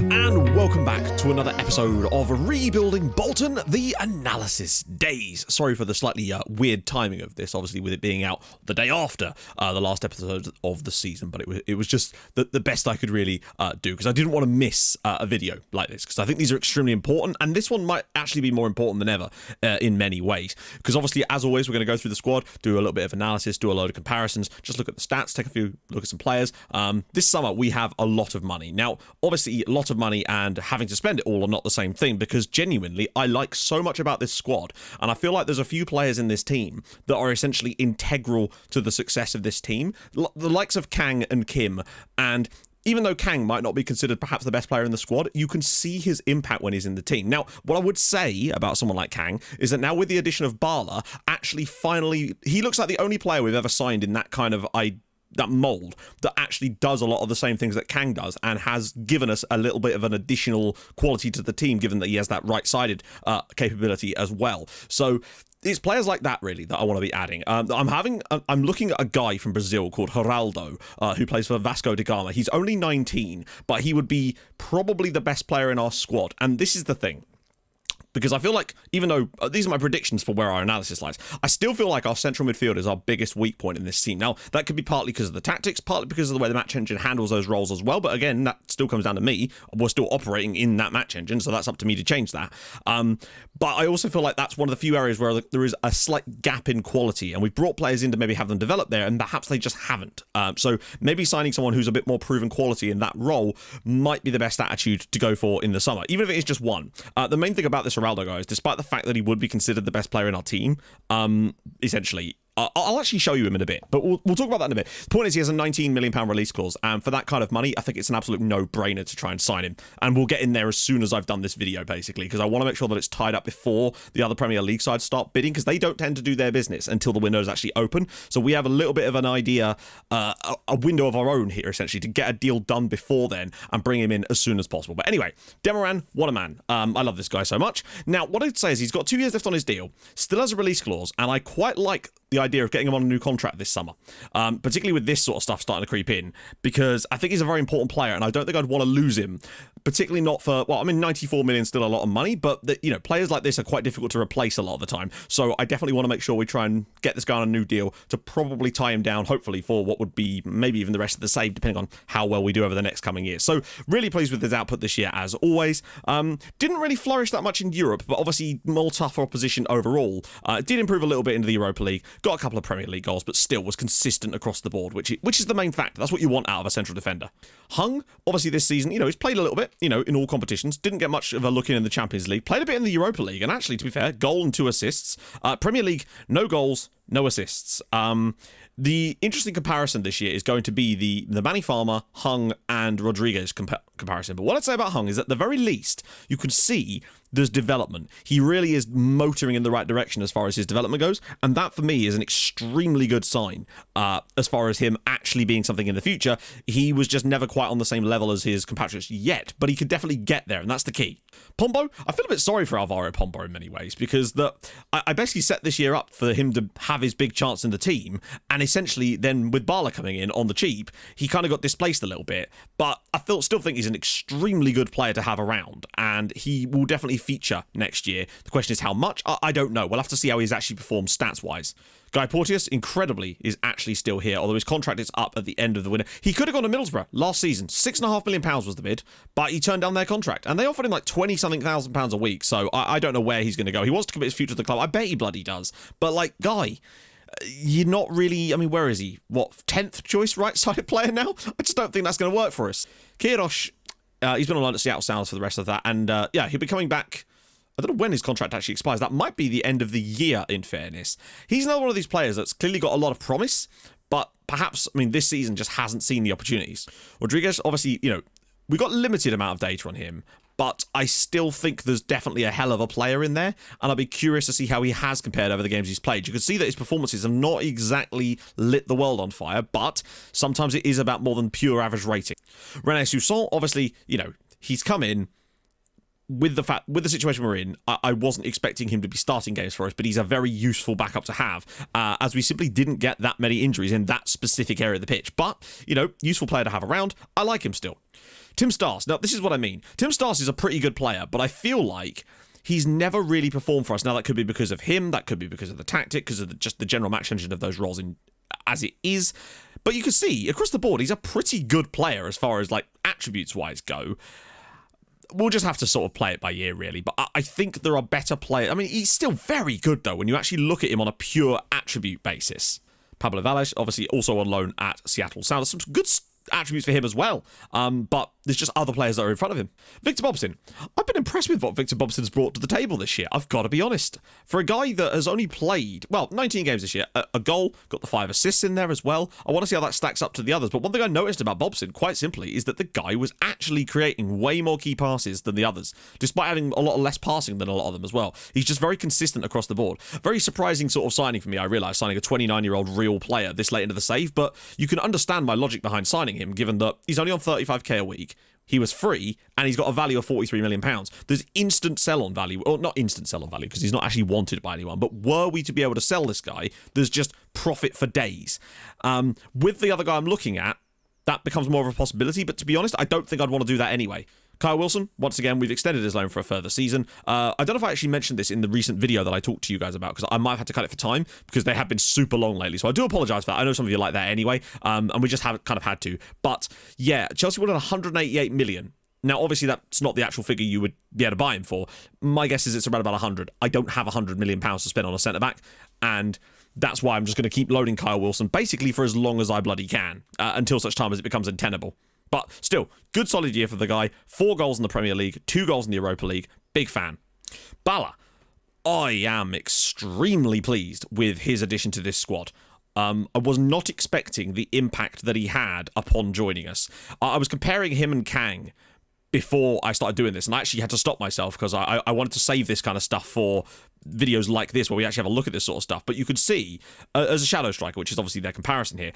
And welcome back to another episode of Rebuilding Bolton, the Analysis Days. Sorry for the slightly weird timing of this, obviously with it being out the day after the last episode of the season, but it was just the best I could really do, because I didn't want to miss a video like this, because I think these are extremely important, and this one might actually be more important than ever in many ways, because obviously, as always, we're going to go through the squad, do a little bit of analysis, do a load of comparisons, just look at the stats, take a few look at some players. This summer, we have a lot of money. Now, obviously, a lot of money and having to spend it all are not the same thing, because genuinely I like so much about this squad, and I feel like there's a few players in this team that are essentially integral to the success of this team, the likes of Kang and Kim. And even though Kang might not be considered perhaps the best player in the squad, you can see his impact when he's in the team. Now, what I would say about someone like Kang is that now with the addition of Bala, actually finally, he looks like the only player we've ever signed in that kind of that mold that actually does a lot of the same things that Kang does, and has given us a little bit of an additional quality to the team, given that he has that right-sided capability as well. So it's players like that, really, that I want to be adding. I'm looking at a guy from Brazil called Geraldo, who plays for Vasco da Gama. He's only 19, but he would be probably the best player in our squad. And this is the thing, because I feel like, even though these are my predictions for where our analysis lies, I still feel like our central midfield is our biggest weak point in this team. Now, that could be partly because of the tactics, partly because of the way the match engine handles those roles as well. But again, that still comes down to me. We're still operating in that match engine, so that's up to me to change that. But I also feel like that's one of the few areas where there is a slight gap in quality, and we've brought players in to maybe have them develop there, and perhaps they just haven't. So maybe signing someone who's a bit more proven quality in that role might be the best attitude to go for in the summer, even if it is just one. The main thing about this Geraldo guy is, despite the fact that he would be considered the best player in our team, essentially, I'll actually show you him in a bit, but we'll talk about that in a bit. The point is, he has a £19 million release clause, and for that kind of money, I think it's an absolute no-brainer to try and sign him. And we'll get in there as soon as I've done this video, basically, because I want to make sure that it's tied up before the other Premier League sides start bidding, because they don't tend to do their business until the window is actually open. So we have a little bit of an idea, a window of our own here, essentially, to get a deal done before then and bring him in as soon as possible. But anyway, Demaran, what a man. I love this guy so much. Now, what I'd say is he's got 2 years left on his deal, still has a release clause, and I quite like the idea of getting him on a new contract this summer, particularly with this sort of stuff starting to creep in, because I think he's a very important player, and I don't think I'd want to lose him, particularly not for, well, I mean, 94 million is still a lot of money, but players like this are quite difficult to replace a lot of the time. So I definitely want to make sure we try and get this guy on a new deal to probably tie him down, hopefully, for what would be maybe even the rest of the save, depending on how well we do over the next coming years. So really pleased with his output this year, as always. Didn't really flourish that much in Europe, but obviously more tougher opposition overall. Did improve a little bit into the Europa League, got a couple of Premier League goals, but still was consistent across the board, which is the main factor. That's what you want out of a central defender. Hung, obviously this season, he's played a little bit, in all competitions, didn't get much of a look in the Champions League, played a bit in the Europa League, and actually, to be fair, goal and 2 assists. Premier League, no goals, no assists. The interesting comparison this year is going to be the Manny Farmer, Hung, and Rodriguez comparison. But what I'd say about Hung is, at the very least, you can see there's development. He really is motoring in the right direction as far as his development goes, and that for me is an extremely good sign as far as him actually being something in the future. He was just never quite on the same level as his compatriots yet, but he could definitely get there, and that's the key. Pombo, I feel a bit sorry for Alvaro Pombo in many ways, because I basically set this year up for him to have his big chance in the team, and essentially then with Bala coming in on the cheap, he kind of got displaced a little bit, but I still think he's an extremely good player to have around, and he will definitely feature next year. The question is how much? I don't know. We'll have to see how he's actually performed stats-wise. Guy Porteous, incredibly, is actually still here, although his contract is up at the end of the winter. He could have gone to Middlesbrough last season. £6.5 million was the bid, but he turned down their contract, and they offered him like 20-something thousand pounds a week, so I don't know where he's going to go. He wants to commit his future to the club. I bet he bloody does. But, Guy, you're not really, where is he? 10th choice right-sided player now? I just don't think that's going to work for us. Kirosh, he's been on loan at Seattle Sounds for the rest of that, and he'll be coming back. I don't know when his contract actually expires. That might be the end of the year, in fairness. He's another one of these players that's clearly got a lot of promise, but perhaps, this season just hasn't seen the opportunities. Rodriguez, obviously, we got limited amount of data on him, but I still think there's definitely a hell of a player in there, and I'll be curious to see how he has compared over the games he's played. You can see that his performances have not exactly lit the world on fire, but sometimes it is about more than pure average rating. René Soussan, obviously, he's come in, with the situation we're in, I wasn't expecting him to be starting games for us, but he's a very useful backup to have, as we simply didn't get that many injuries in that specific area of the pitch. But, useful player to have around. I like him still. Tim Stas. Now, this is what I mean. Tim Stas is a pretty good player, but I feel like he's never really performed for us. Now, that could be because of him, that could be because of the tactic, because of just the general match engine of those roles as it is. But you can see, across the board, he's a pretty good player as far as, attributes-wise go. We'll just have to sort of play it by ear, really. But I think there are better players. I mean, he's still very good, though, when you actually look at him on a pure attribute basis. Pablo Valles, obviously, also on loan at Seattle Sounders. Some good attributes for him as well. But there's just other players that are in front of him. Victor Bobson. I've been impressed with what Victor Bobson's brought to the table this year. I've got to be honest. For a guy that has only played, 19 games this year, a goal, got the 5 assists in there as well. I want to see how that stacks up to the others. But one thing I noticed about Bobson, quite simply, is that the guy was actually creating way more key passes than the others, despite having a lot less passing than a lot of them as well. He's just very consistent across the board. Very surprising sort of signing for me, I realise, signing a 29-year-old real player this late into the save. But you can understand my logic behind signing him, given that he's only on 35k a week. He was free, and he's got a value of £43 million. There's instant sell-on value, or not instant sell-on value, because he's not actually wanted by anyone, but were we to be able to sell this guy, there's just profit for days. With the other guy I'm looking at, that becomes more of a possibility, but to be honest, I don't think I'd want to do that anyway. Kyle Wilson, once again, we've extended his loan for a further season. I don't know if I actually mentioned this in the recent video that I talked to you guys about, because I might have had to cut it for time, because they have been super long lately. So I do apologise for that. I know some of you like that anyway, and we just have kind of had to. But yeah, Chelsea wanted 188 million. Now, obviously, that's not the actual figure you would be able to buy him for. My guess is it's around about 100. I don't have £100 million to spend on a centre-back, and that's why I'm just going to keep loading Kyle Wilson, basically for as long as I bloody can, until such time as it becomes untenable. But still, good solid year for the guy. 4 goals in the Premier League, 2 goals in the Europa League. Big fan. Bala. I am extremely pleased with his addition to this squad. I was not expecting the impact that he had upon joining us. I was comparing him and Kang before I started doing this, and I actually had to stop myself because I wanted to save this kind of stuff for videos like this where we actually have a look at this sort of stuff. But you could see, as a shadow striker, which is obviously their comparison here,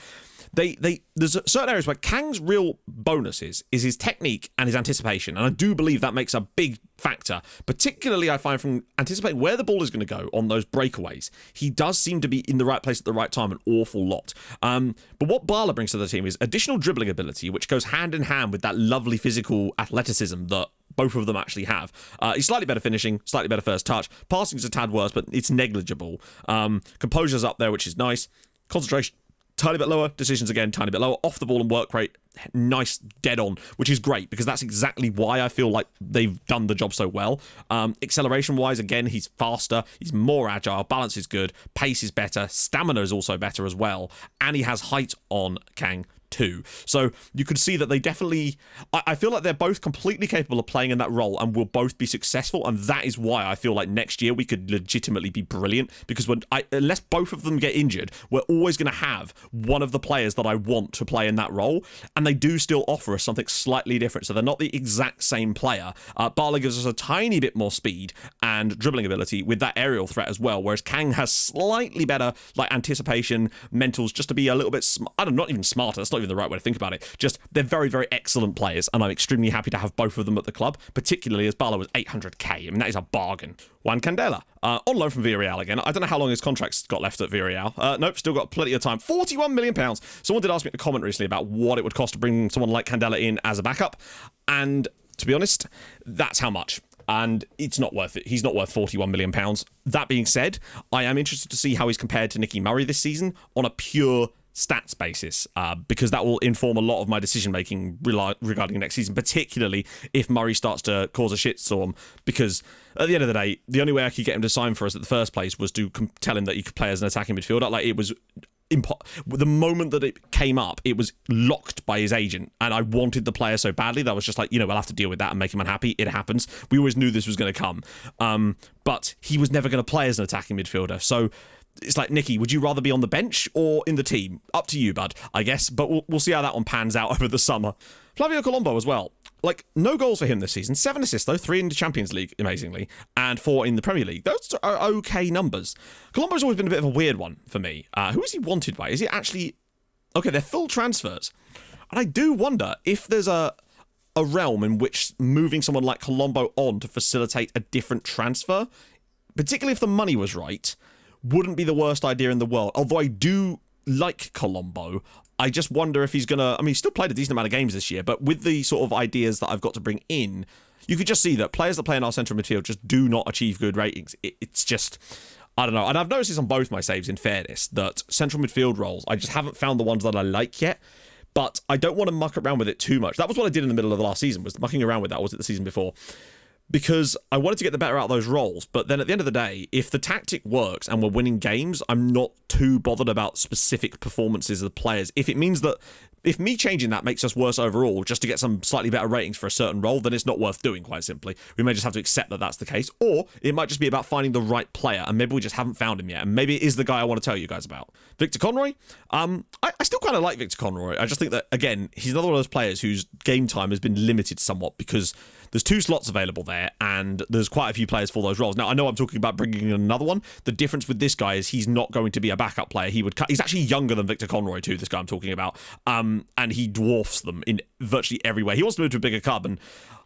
there's certain areas where Kang's real bonus is his technique and his anticipation, and I do believe that makes a big factor, particularly I find from anticipating where the ball is going to go on those breakaways. He does seem to be in the right place at the right time an awful lot. But what Bala brings to the team is additional dribbling ability, which goes hand in hand with that lovely physical athleticism that both of them actually have. He's slightly better finishing, slightly better first touch. Passing's a tad worse, but it's negligible. Composure's up there, which is nice. Concentration, tiny bit lower. Decisions, again, tiny bit lower. Off the ball and work rate, nice, dead on, which is great because that's exactly why I feel like they've done the job so well. Acceleration-wise, again, he's faster. He's more agile. Balance is good. Pace is better. Stamina is also better as well. And he has height on Kang too. So you can see that they definitely, I feel like they're both completely capable of playing in that role and will both be successful, and that is why I feel like next year we could legitimately be brilliant, because unless both of them get injured, we're always going to have one of the players that I want to play in that role, and they do still offer us something slightly different, so they're not the exact same player. Bala gives us a tiny bit more speed and dribbling ability with that aerial threat as well, whereas Kang has slightly better anticipation, mentals, just to be a little bit, not even smarter, that's not even the right way to think about it. Just, they're very, very excellent players, and I'm extremely happy to have both of them at the club, particularly as Bala was 800k. I mean, that is a bargain. Juan Candela, on loan from Villarreal again. I don't know how long his contract's got left at Villarreal. Nope, still got plenty of time. £41 million. Someone did ask me in the comment recently about what it would cost to bring someone like Candela in as a backup, and to be honest, that's how much. And it's not worth it. He's not worth £41 million. That being said, I am interested to see how he's compared to Nicky Murray this season on a pure stats basis, because that will inform a lot of my decision making regarding next season, particularly if Murray starts to cause a shitstorm, because at the end of the day, the only way I could get him to sign for us at the first place was to tell him that he could play as an attacking midfielder. Like, it was the moment that it came up, it was locked by his agent, and I wanted the player so badly that I was just like, we'll have to deal with that and make him unhappy. It happens. We always knew this was going to come, but he was never going to play as an attacking midfielder. So it's like, Nicky, would you rather be on the bench or in the team? Up to you, bud, I guess. But we'll see how that one pans out over the summer. Flavio Colombo as well. No goals for him this season. 7 assists, though. 3 in the Champions League, amazingly. And 4 in the Premier League. Those are okay numbers. Colombo's always been a bit of a weird one for me. Who is he wanted by? Is he actually... Okay, they're full transfers. And I do wonder if there's a a realm in which moving someone like Colombo on to facilitate a different transfer, particularly if the money was right, wouldn't be the worst idea in the world. Although I do like Colombo, I just wonder if he's going to... I mean, he's still played a decent amount of games this year, but with the sort of ideas that I've got to bring in, you could just see that players that play in our central midfield just do not achieve good ratings. It's just... I don't know. And I've noticed this on both my saves, in fairness, that central midfield roles, I just haven't found the ones that I like yet. But I don't want to muck around with it too much. That was what I did in the middle of the last season, was mucking around with that. Was it the season before? Because I wanted to get the better out of those roles. But then at the end of the day, if the tactic works and we're winning games, I'm not too bothered about specific performances of the players. If it means that, if me changing that makes us worse overall just to get some slightly better ratings for a certain role, then it's not worth doing, quite simply. We may just have to accept that that's the case. Or it might just be about finding the right player, and maybe we just haven't found him yet. And maybe it is the guy I want to tell you guys about. Victor Conroy? I still kind of like Victor Conroy. I just think that, again, he's another one of those players whose game time has been limited somewhat because there's 2 slots available there, and there's quite a few players for those roles. Now, I know I'm talking about bringing in another one. The difference with this guy is he's not going to be a backup player. He's actually younger than Victor Conroy, too, this guy I'm talking about, and he dwarfs them in virtually every way. He wants to move to a bigger club, and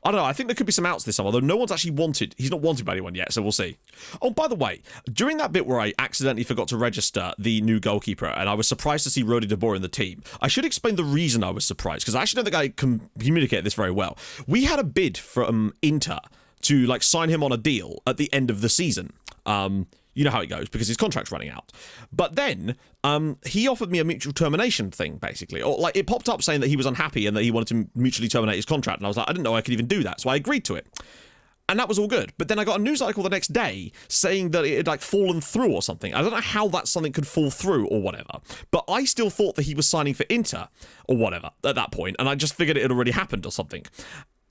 I don't know, I think there could be some outs this summer, though no one's actually he's not wanted by anyone yet, so we'll see. Oh, by the way, during that bit where I accidentally forgot to register the new goalkeeper, and I was surprised to see Rodi de Boer in the team, I should explain the reason I was surprised, because I actually don't think I can communicate this very well. We had a bid from Inter to sign him on a deal at the end of the season. You know how it goes, because his contract's running out. But then he offered me a mutual termination thing, basically. Or it popped up saying that he was unhappy and that he wanted to mutually terminate his contract. And I was like, I didn't know I could even do that. So I agreed to it. And that was all good. But then I got a news article the next day saying that it had fallen through or something. I don't know how that something could fall through or whatever. But I still thought that he was signing for Inter or whatever at that point. And I just figured it had already happened or something.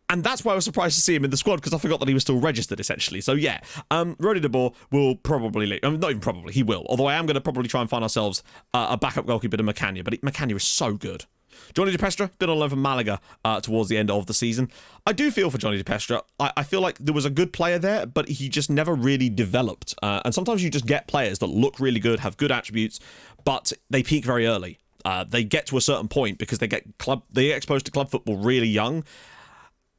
And that's why I was surprised to see him in the squad, because I forgot that he was still registered, essentially. So, yeah, Rodi de Boer will probably leave. Not even probably, he will. Although I am going to probably try and find ourselves a backup goalkeeper to Macania. But Macania is so good. Johnny de Pestra, been on loan from Malaga towards the end of the season. I do feel for Johnny de Pestra. I feel like there was a good player there, but he just never really developed. And sometimes you just get players that look really good, have good attributes, but they peak very early. They get to a certain point because they get exposed to club football really young.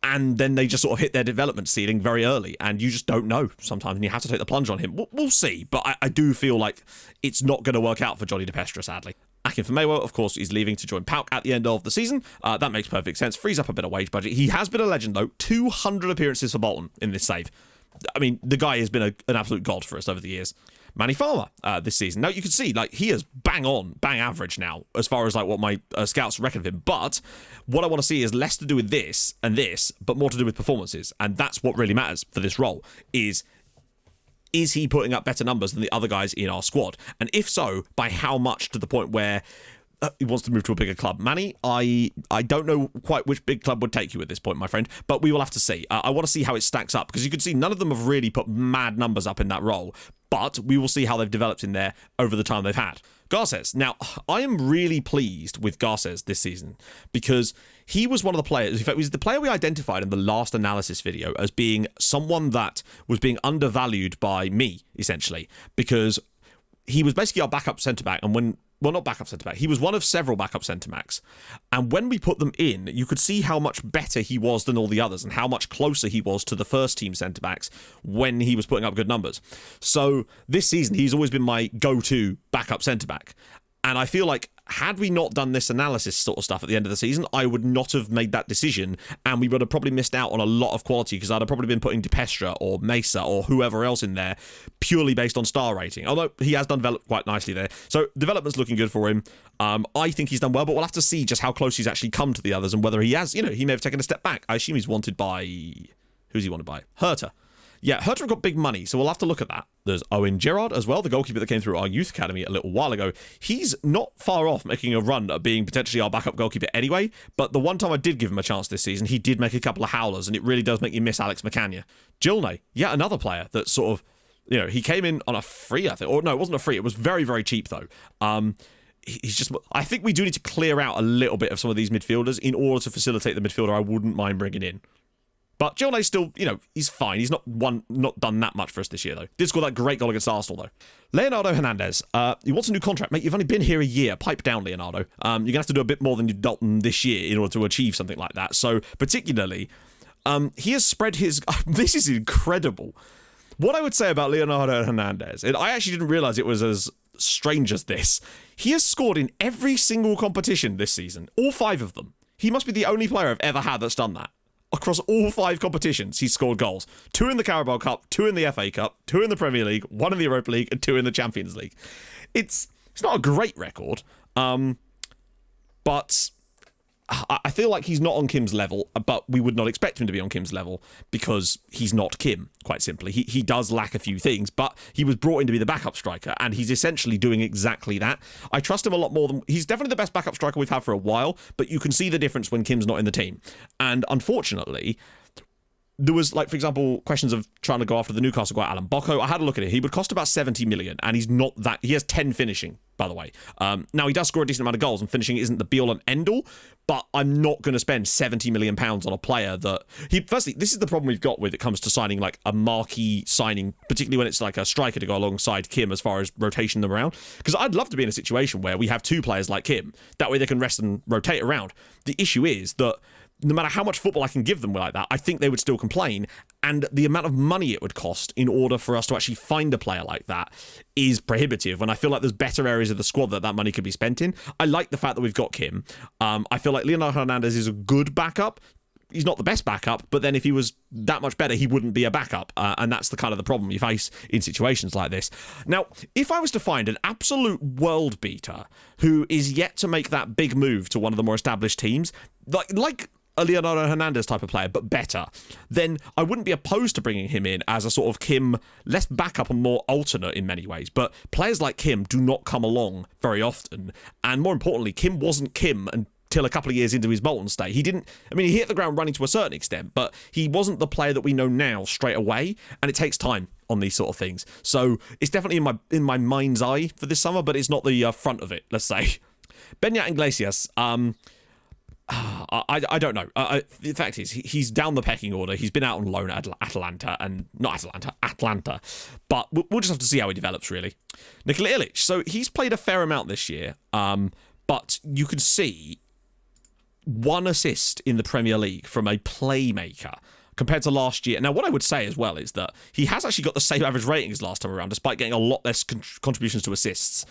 And then they just sort of hit their development ceiling very early, and you just don't know sometimes, and you have to take the plunge on him. We'll see, but I do feel like it's not going to work out for Johnny de Pestra, sadly. Akinfenmewa, of course, is leaving to join PAOK at the end of the season. That makes perfect sense. Frees up a bit of wage budget. He has been a legend, though. 200 appearances for Bolton in this save. I mean, the guy has been an absolute god for us over the years. Manny Farmer this season. Now, you can see, he is bang average now, as far as, what my scouts reckon of him. But what I want to see is less to do with this and this, but more to do with performances. And that's what really matters for this role, is he putting up better numbers than the other guys in our squad? And if so, by how much, to the point where he wants to move to a bigger club? Manny, I don't know quite which big club would take you at this point, my friend, but we will have to see. I want to see how it stacks up, because you can see none of them have really put mad numbers up in that role, but we will see how they've developed in there over the time they've had. Garces. Now, I am really pleased with Garces this season, because he was one of the players, in fact, he was the player we identified in the last analysis video as being someone that was being undervalued by me, essentially, because he was basically our backup centre-back, and not backup centre-back. He was one of several backup centre-backs. And when we put them in, you could see how much better he was than all the others and how much closer he was to the first team centre-backs when he was putting up good numbers. So this season, he's always been my go-to backup centre-back. And I feel like had we not done this analysis sort of stuff at the end of the season, I would not have made that decision, and we would have probably missed out on a lot of quality, because I'd have probably been putting De Pestra or Mesa or whoever else in there purely based on star rating, although he has done developed quite nicely there. So development's looking good for him. I think he's done well, but we'll have to see just how close he's actually come to the others and whether he has, he may have taken a step back. I assume he's wanted by... Who's he wanted by? Hertha. Yeah, Hertha got big money, so we'll have to look at that. There's Owen Gerard as well, the goalkeeper that came through our youth academy a little while ago. He's not far off making a run at being potentially our backup goalkeeper anyway, but the one time I did give him a chance this season, he did make a couple of howlers, and it really does make you miss Alex Macania. Gilney, yet another player that sort of, he came in on a free, I think. Or no, it wasn't a free, it was very, very cheap though. He's just... I think we do need to clear out a little bit of some of these midfielders in order to facilitate the midfielder I wouldn't mind bringing in. But Gilnay's still, he's fine. He's not done that much for us this year, though. Did score that great goal against Arsenal, though. Leonardo Hernandez, he wants a new contract. Mate, you've only been here a year. Pipe down, Leonardo. You're going to have to do a bit more than you've done this year in order to achieve something like that. So, particularly, he has spread his... This is incredible. What I would say about Leonardo Hernandez, and I actually didn't realise it was as strange as this, he has scored in every single competition this season. All 5 of them. He must be the only player I've ever had that's done that. Across all 5 competitions, he's scored goals. 2 in the Carabao Cup, 2 in the FA Cup, 2 in the Premier League, 1 in the Europa League, and 2 in the Champions League. It's not a great record, but I feel like he's not on Kim's level, but we would not expect him to be on Kim's level because he's not Kim, quite simply. He does lack a few things, but he was brought in to be the backup striker, and he's essentially doing exactly that. I trust him a lot more than... He's definitely the best backup striker we've had for a while, but you can see the difference when Kim's not in the team. And unfortunately... There was, like, for example, questions of trying to go after the Newcastle guy, Alan Bocco. I had a look at it. He would cost about 70 million, and he's not that... He has 10 finishing, by the way. Now, he does score a decent amount of goals, and finishing isn't the be-all and end-all, but I'm not going to spend 70 million pounds on a player that... Firstly, this is the problem we've got when it comes to signing, like, a marquee signing, particularly when it's, like, a striker to go alongside Kim as far as rotation them around. Because I'd love to be in a situation where we have 2 players like Kim. That way they can rest and rotate around. The issue is that no matter how much football I can give them like that, I think they would still complain. And the amount of money it would cost in order for us to actually find a player like that is prohibitive. And I feel like there's better areas of the squad that money could be spent in. I like the fact that we've got Kim. I feel like Leonardo Hernandez is a good backup. He's not the best backup, but then if he was that much better, he wouldn't be a backup. And that's the kind of the problem you face in situations like this. Now, if I was to find an absolute world beater who is yet to make that big move to one of the more established teams, like a Leonardo Hernandez type of player, but better, then I wouldn't be opposed to bringing him in as a sort of Kim, less backup and more alternate in many ways. But players like Kim do not come along very often. And more importantly, Kim wasn't Kim until a couple of years into his Bolton stay. He hit the ground running to a certain extent, but he wasn't the player that we know now straight away. And it takes time on these sort of things. So it's definitely in my mind's eye for this summer, but it's not the front of it, let's say. Beñat Iglesias, I don't know. The fact is, he's down the pecking order. He's been out on loan at Atlanta. But we'll just have to see how he develops, really. Nikola Ilic. So he's played a fair amount this year, but you can see 1 assist in the Premier League from a playmaker compared to last year. Now, what I would say as well is that he has actually got the same average rating as last time around, despite getting a lot less contributions to assists.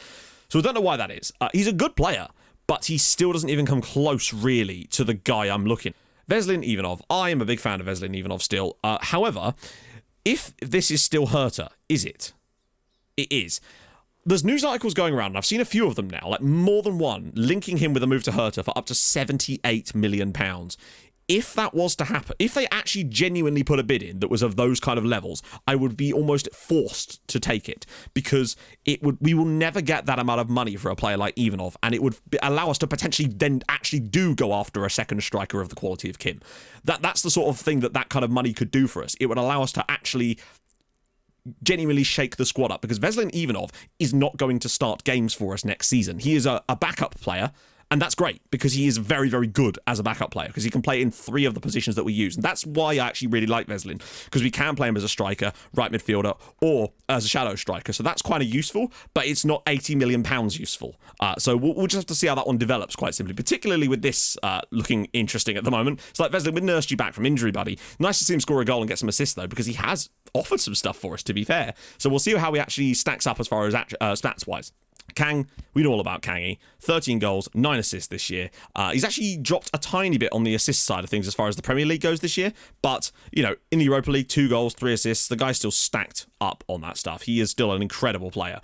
So I don't know why that is. He's a good player, but he still doesn't even come close, really, to the guy I'm looking. Veselin Ivanov. I am a big fan of Veselin Ivanov still. However, if this is still Hertha, is it? It is. There's news articles going around, and I've seen a few of them now, like more than one, linking him with a move to Hertha for up to £78 million. If that was to happen, if they actually genuinely put a bid in that was of those kind of levels, I would be almost forced to take it, because we will never get that amount of money for a player like Ivanov, and it would allow us to potentially then actually do go after a second striker of the quality of Kim. That's the sort of thing that kind of money could do for us. It would allow us to actually genuinely shake the squad up, because Veselin Ivanov is not going to start games for us next season. He is a backup player. And that's great, because he is very, very good as a backup player, because he can play in 3 of the positions that we use. And that's why I actually really like Veselin, because we can play him as a striker, right midfielder, or as a shadow striker. So that's kind of useful, but it's not £80 million useful. So we'll just have to see how that one develops, quite simply, particularly with this looking interesting at the moment. It's like Veselin, we nursed you back from injury, buddy. Nice to see him score a goal and get some assists, though, because he has offered some stuff for us, to be fair. So we'll see how he actually stacks up as far as stats-wise. Kang, we know all about Kangy. 13 goals, 9 assists this year. He's actually dropped a tiny bit on the assist side of things as far as the Premier League goes this year. But, in the Europa League, 2 goals, 3 assists. The guy's still stacked up on that stuff. He is still an incredible player.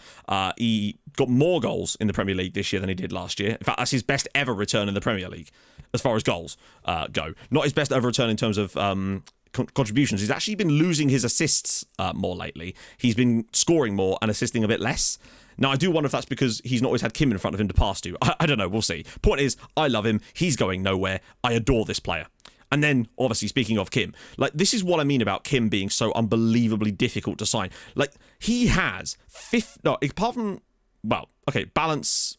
He got more goals in the Premier League this year than he did last year. In fact, that's his best ever return in the Premier League as far as goals go. Not his best ever return in terms of contributions. He's actually been losing his assists more lately. He's been scoring more and assisting a bit less. Now, I do wonder if that's because he's not always had Kim in front of him to pass to. I don't know. We'll see. Point is, I love him. He's going nowhere. I adore this player. And then, obviously, speaking of Kim, this is what I mean about Kim being so unbelievably difficult to sign. He has apart from, balance.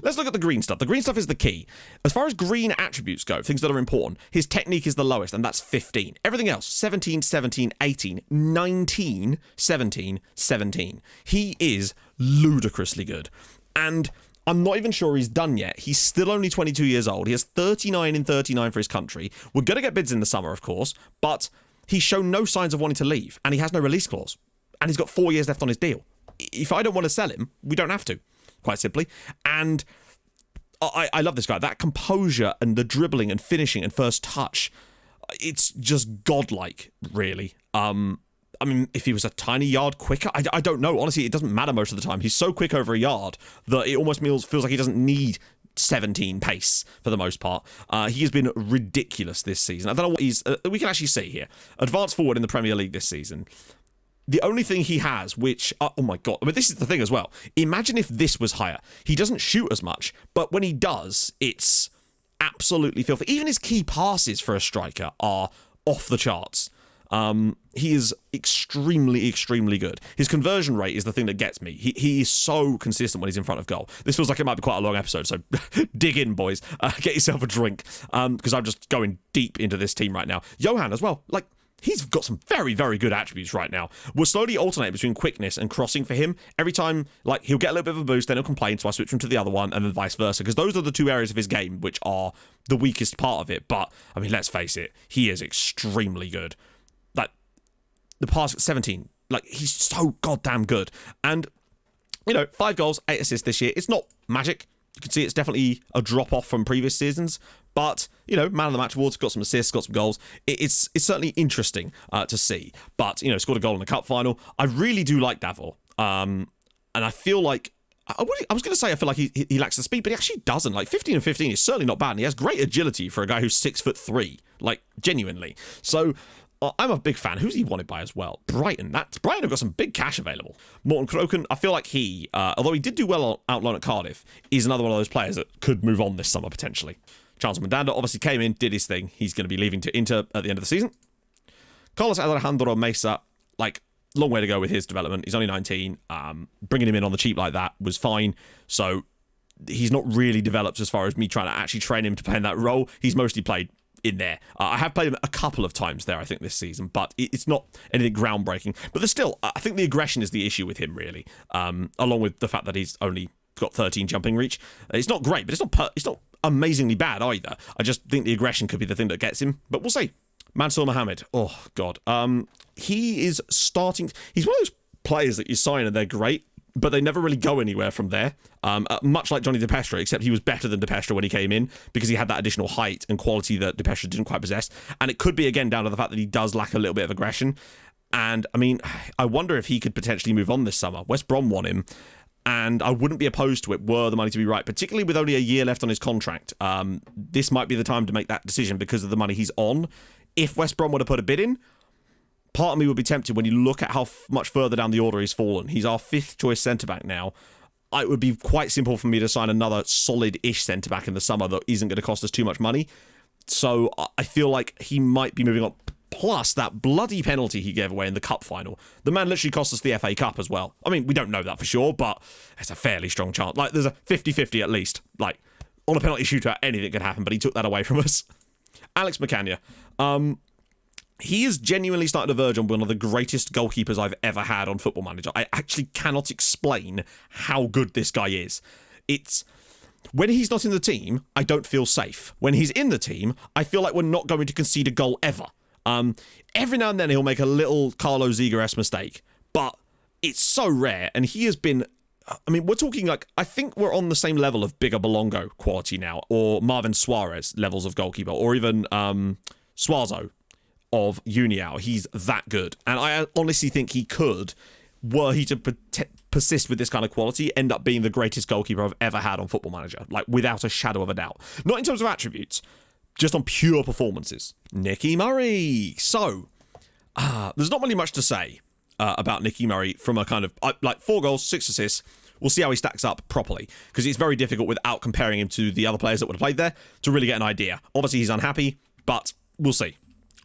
Let's look at the green stuff. The green stuff is the key. As far as green attributes go, things that are important, his technique is the lowest, and that's 15. Everything else, 17, 17, 18, 19, 17, 17. He is ludicrously good. And I'm not even sure he's done yet. He's still only 22 years old. He has 39 in 39 for his country. We're going to get bids in the summer, of course, but he's shown no signs of wanting to leave, and he has no release clause. And he's got 4 years left on his deal. If I don't want to sell him, we don't have to, quite simply. And I love this guy. That composure and the dribbling and finishing and first touch, it's just godlike, really. I mean, if he was a tiny yard quicker, I don't know. Honestly, it doesn't matter most of the time. He's so quick over a yard that it almost feels like he doesn't need 17 pace for the most part. He has been ridiculous this season. I don't know what he's... we can actually see here. Advanced forward in the Premier League this season. The only thing he has, which... oh my God. I mean, this is the thing as well. Imagine if this was higher. He doesn't shoot as much, but when he does, it's absolutely filthy. Even his key passes for a striker are off the charts. He is extremely, extremely good. His conversion rate is the thing that gets me. He is so consistent when he's in front of goal. This feels like it might be quite a long episode, so dig in, boys. Get yourself a drink, because I'm just going deep into this team right now. Johan as well. Like, he's got some very, very good attributes right now. We'll slowly alternate between quickness and crossing for him. Every time, like, he'll get a little bit of a boost, then he'll complain, so I switch him to the other one, and then vice versa, because those are the two areas of his game which are the weakest part of it. But, I mean, let's face it, he is extremely good. The pass at 17, like, he's so goddamn good. And, 5 goals, 8 assists this year. It's not magic. You can see it's definitely a drop off from previous seasons. But, man of the match awards, got some assists, got some goals. It's certainly interesting to see. But, scored a goal in the cup final. I really do like Davor. And I feel like, I was going to say I feel like he lacks the speed, but he actually doesn't. Like, 15 and 15 is certainly not bad. And he has great agility for a guy who's 6'3", like, genuinely. So... I'm a big fan. Who's he wanted by as well? Brighton. Brighton have got some big cash available. Morton Kroken, I feel like he, although he did do well out loan at Cardiff, is another one of those players that could move on this summer, potentially. Charles Mandanda obviously came in, did his thing. He's going to be leaving to Inter at the end of the season. Carlos Alejandro Mesa, like, long way to go with his development. He's only 19. Bringing him in on the cheap like that was fine. So he's not really developed as far as me trying to actually train him to play in that role. He's mostly played in there. I have played him a couple of times there, I think, this season, but it's not anything groundbreaking. But there's still, I think the aggression is the issue with him, really, along with the fact that he's only got 13 jumping reach. It's not great, but it's not amazingly bad either. I just think the aggression could be the thing that gets him, but we'll see. Mansour Mohammed, oh God, he is starting. He's one of those players that you sign and they're great, but they never really go anywhere from there. Much like Johnny De Pestra, except he was better than De Pestra when he came in because he had that additional height and quality that De Pestra didn't quite possess. And it could be, again, down to the fact that he does lack a little bit of aggression. And, I mean, I wonder if he could potentially move on this summer. West Brom want him, and I wouldn't be opposed to it were the money to be right, particularly with only a year left on his contract. This might be the time to make that decision because of the money he's on. If West Brom were to put a bid in, part of me would be tempted when you look at how much further down the order he's fallen. He's our 5th choice centre-back now. It would be quite simple for me to sign another solid-ish centre-back in the summer that isn't going to cost us too much money. So I feel like he might be moving on. Plus, that bloody penalty he gave away in the cup final. The man literally cost us the FA Cup as well. I mean, we don't know that for sure, but it's a fairly strong chance. Like, there's a 50-50 at least. Like, on a penalty shootout, anything could happen, but he took that away from us. Alex Macania. He is genuinely starting to verge on one of the greatest goalkeepers I've ever had on Football Manager. I actually cannot explain how good this guy is. It's... when he's not in the team, I don't feel safe. When he's in the team, I feel like we're not going to concede a goal ever. Every now and then he'll make a little Carlo Ziga-esque mistake, but it's so rare, and he has been... I mean, we're talking like... I think we're on the same level of Bigger Bolongo quality now, or Marvin Suarez levels of goalkeeper, or even Suazo of Uniao. He's that good. And I honestly think he could, were he to persist with this kind of quality, end up being the greatest goalkeeper I've ever had on Football Manager. Like, without a shadow of a doubt. Not in terms of attributes, just on pure performances. Nicky Murray. So, there's not really much to say about Nicky Murray from a kind of, like, 4 goals, 6 assists. We'll see how he stacks up properly, because it's very difficult without comparing him to the other players that would have played there to really get an idea. Obviously, he's unhappy, but we'll see.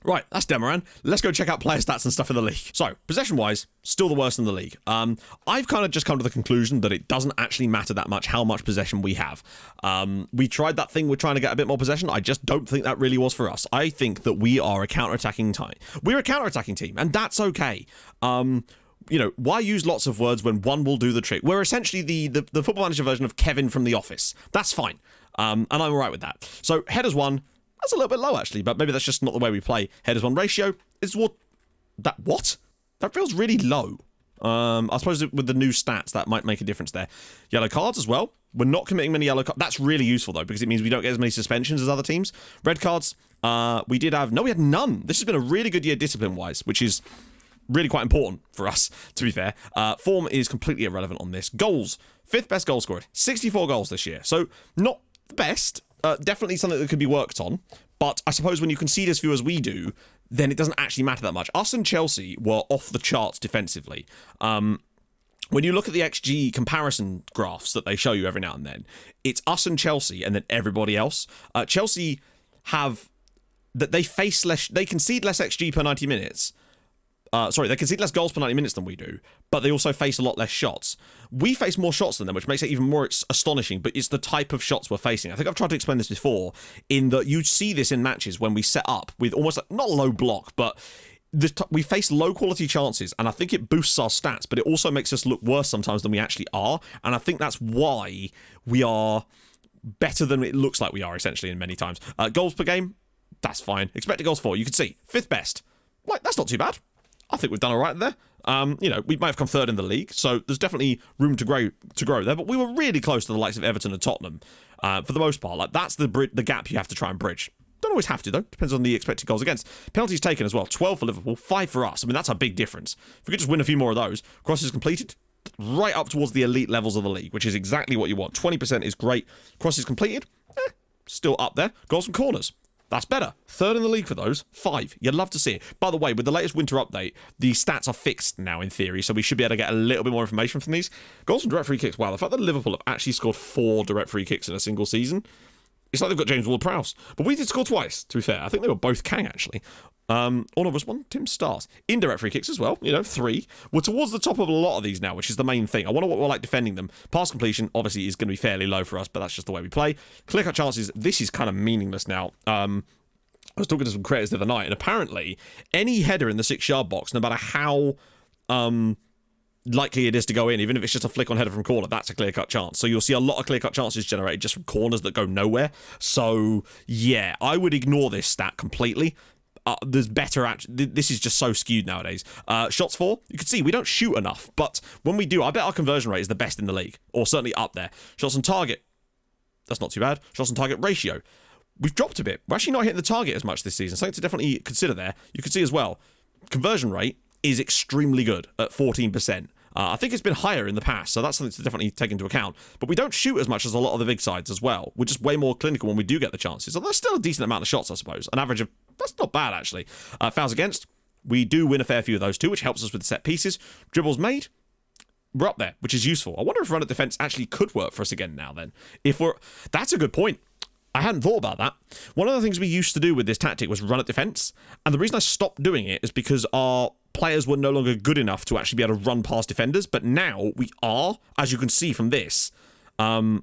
Right, that's Demaran. Let's go check out player stats and stuff in the league. So, possession-wise, still the worst in the league. I've kind of just come to the conclusion that it doesn't actually matter that much how much possession we have. We tried that thing with trying to get a bit more possession. I just don't think that really was for us. I think that we are a counter-attacking team. We're a counter-attacking team, and that's okay. Why use lots of words when one will do the trick? We're essentially the Football Manager version of Kevin from The Office. That's fine. And I'm all right with that. So, headers 1. That's a little bit low, actually, but maybe that's just not the way we play. Headers 1 ratio is what? That feels really low. I suppose with the new stats, that might make a difference there. Yellow cards as well. We're not committing many yellow cards. That's really useful, though, because it means we don't get as many suspensions as other teams. Red cards, we had none. This has been a really good year discipline-wise, which is really quite important for us, to be fair. Form is completely irrelevant on this. Goals. 5th best goal scorer. 64 goals this year. So, not the best. Definitely something that could be worked on, but I suppose when you concede as few as we do, then it doesn't actually matter that much. Us and Chelsea were off the charts defensively. When you look at the XG comparison graphs that they show you every now and then, it's us and Chelsea and then everybody else. Chelsea they concede less XG per 90 minutes. They concede less goals per 90 minutes than we do, but they also face a lot less shots. We face more shots than them, which makes it even more astonishing, but it's the type of shots we're facing. I think I've tried to explain this before, in that you see this in matches when we set up with almost, not low block, but we face low quality chances, and I think it boosts our stats, but it also makes us look worse sometimes than we actually are, and I think that's why we are better than it looks like we are, essentially, in many times. Goals per game, that's fine. Expected goals for, you can see, 5th best. That's not too bad. I think we've done all right there. We might have come 3rd in the league, so there's definitely room to grow there. But we were really close to the likes of Everton and Tottenham for the most part. That's the gap you have to try and bridge. Don't always have to, though. Depends on the expected goals against. Penalties taken as well. 12 for Liverpool, 5 for us. I mean, that's a big difference. If we could just win a few more of those, crosses completed, right up towards the elite levels of the league, which is exactly what you want. 20% is great. Crosses completed, still up there. Goals from corners. That's better. 3rd in the league for those. 5. You'd love to see it. By the way, with the latest winter update, the stats are fixed now in theory, so we should be able to get a little bit more information from these. Goals from direct free kicks. Wow, the fact that Liverpool have actually scored 4 direct free kicks in a single season, it's like they've got James Ward-Prowse. But we did score twice, to be fair. I think they were both Kang, actually. Or was one Tim Stars. Indirect free kicks as well, 3. We're towards the top of a lot of these now, which is the main thing. I wonder what we're like defending them. Pass completion, obviously, is going to be fairly low for us, but that's just the way we play. Clear-cut chances, this is kind of meaningless now. I was talking to some creators the other night, and apparently any header in the 6-yard box, no matter how likely it is to go in, even if it's just a flick on header from corner, that's a clear-cut chance. So you'll see a lot of clear-cut chances generated just from corners that go nowhere. So, yeah, I would ignore this stat completely. There's better this is just so skewed nowadays. Shots for, you can see we don't shoot enough, but when we do, I bet our conversion rate is the best in the league, or certainly up there. Shots on target, that's not too bad. Shots on target ratio, we've dropped a bit. We're actually not hitting the target as much this season. Something to definitely consider there. You can see as well, conversion rate is extremely good at 14%. I think it's been higher in the past, so that's something to definitely take into account. But we don't shoot as much as a lot of the big sides as well. We're just way more clinical when we do get the chances. So there's still a decent amount of shots, I suppose. An average of, that's not bad, actually. Fouls against, we do win a fair few of those too, which helps us with set pieces. Dribbles made, we're up there, which is useful. I wonder if run at defense actually could work for us again now then. That's a good point. I hadn't thought about that. One of the things we used to do with this tactic was run at defense, and the reason I stopped doing it is because our players were no longer good enough to actually be able to run past defenders, but now we are, as you can see from this. That's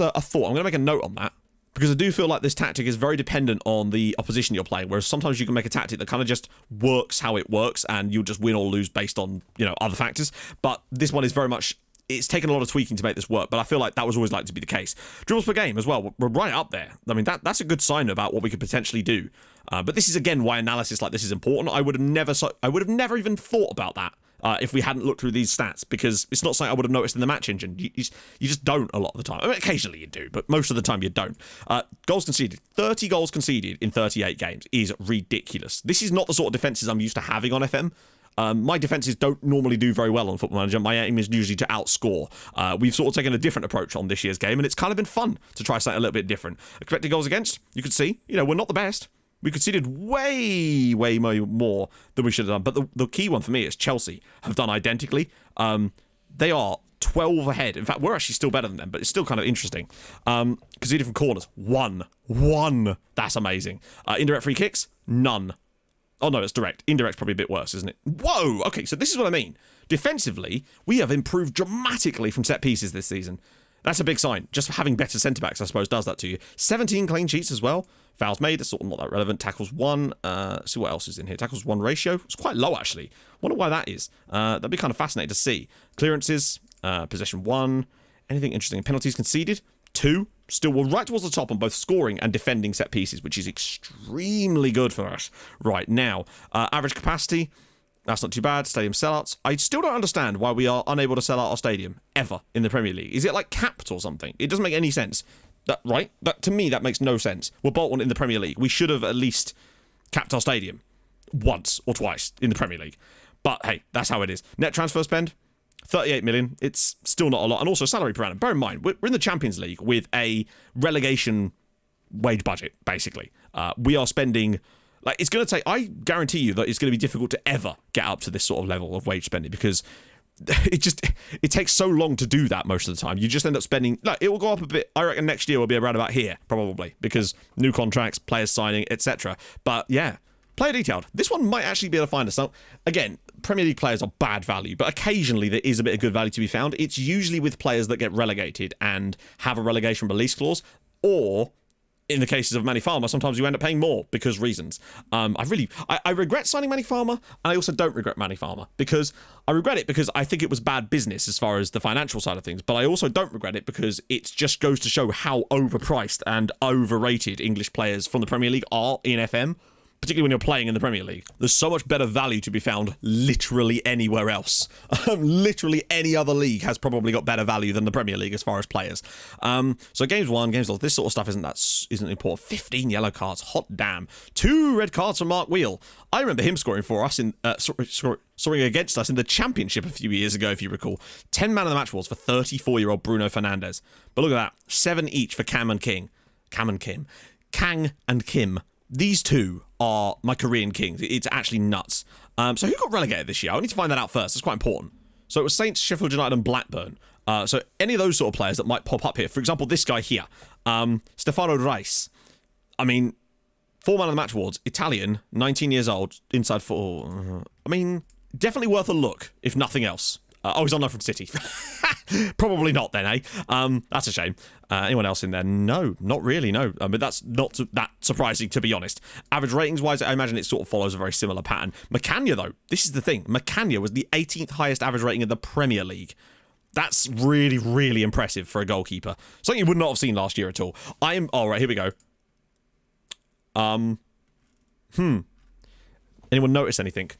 a thought. I'm going to make a note on that, because I do feel like this tactic is very dependent on the opposition you're playing, whereas sometimes you can make a tactic that kind of just works how it works, and you'll just win or lose based on, other factors. But this one is very much, it's taken a lot of tweaking to make this work, but I feel like that was always likely to be the case. Dribbles per game as well, we're right up there. I mean, that's a good sign about what we could potentially do. But this is, again, why analysis like this is important. I would have never even thought about that if we hadn't looked through these stats, because it's not something I would have noticed in the match engine. You just don't a lot of the time. I mean, occasionally you do, but most of the time you don't. Goals conceded. 30 goals conceded in 38 games is ridiculous. This is not the sort of defences I'm used to having on FM. My defences don't normally do very well on Football Manager. My aim is usually to outscore. We've sort of taken a different approach on this year's game, and it's kind of been fun to try something a little bit different. Expected goals against, you can see, we're not the best. We conceded way more than we should have done. But the key one for me is Chelsea have done identically. They are 12 ahead. In fact, we're actually still better than them, but it's still kind of interesting. Conceded from corners, one. That's amazing. Indirect free kicks, none. Oh, no, it's direct. Indirect's probably a bit worse, isn't it? Whoa! Okay, so this is what I mean. Defensively, we have improved dramatically from set pieces this season. That's a big sign. Just having better centre-backs, I suppose, does that to you. 17 clean sheets as well. Fouls made, that's sort of not that relevant. Tackles 1. See what else is in here. Tackles 1 ratio. It's quite low, actually. Wonder why that is. That'd be kind of fascinating to see. Clearances, possession 1. Anything interesting? Penalties conceded, 2. Still, we're right towards the top on both scoring and defending set pieces, which is extremely good for us right now. Average capacity, that's not too bad. Stadium sellouts. I still don't understand why we are unable to sell out our stadium ever in the Premier League. Is it like capped or something? It doesn't make any sense. Right? To me, that makes no sense. We're Bolton in the Premier League. We should have at least capped our stadium once or twice in the Premier League. But hey, that's how it is. Net transfer spend, 38 million. It's still not a lot. And also salary per annum. Bear in mind, we're in the Champions League with a relegation wage budget, basically. We are spending... Like, it's going to take... I guarantee you that it's going to be difficult to ever get up to this sort of level of wage spending because it takes so long to do that most of the time. You just end up spending... Like, it will go up a bit. I reckon next year will be around about here, probably, because new contracts, players signing, etc. But, yeah, player detailed. This one might actually be able to find us. So, again, Premier League players are bad value, but occasionally there is a bit of good value to be found. It's usually with players that get relegated and have a relegation release clause, or... in the cases of Manny Farmer, sometimes you end up paying more because reasons. I regret signing Manny Farmer, and I also don't regret Manny Farmer because I regret it because I think it was bad business as far as the financial side of things, but I also don't regret it because it just goes to show how overpriced and overrated English players from the Premier League are in FM, particularly when you're playing in the Premier League. There's so much better value to be found literally anywhere else. Literally any other league has probably got better value than the Premier League as far as players. So games won, games lost, this sort of stuff isn't important. 15 yellow cards, hot damn. 2 red cards for Mark Wheel. I remember him scoring for us scoring against us in the Championship a few years ago, if you recall. 10 man of the match awards for 34-year-old Bruno Fernandes. But look at that, 7 each for Kang and Kim. These two are my Korean kings. It's actually nuts. So who got relegated this year? I need to find that out first. That's quite important. So it was Saints, Sheffield United and Blackburn. So any of those sort of players that might pop up here. For example, this guy here. Stefano Rice. I mean, 4 man of the match awards. Italian, 19 years old, inside 4. I mean, definitely worth a look, if nothing else. He's on loan from City. Probably not then, eh? That's a shame. Anyone else in there? No, not really, no. I mean, that's not that surprising, to be honest. Average ratings-wise, I imagine it sort of follows a very similar pattern. Macania, though, this is the thing. Macania was the 18th highest average rating in the Premier League. That's really, really impressive for a goalkeeper. Something you would not have seen last year at all. Oh, right, here we go. Anyone notice anything?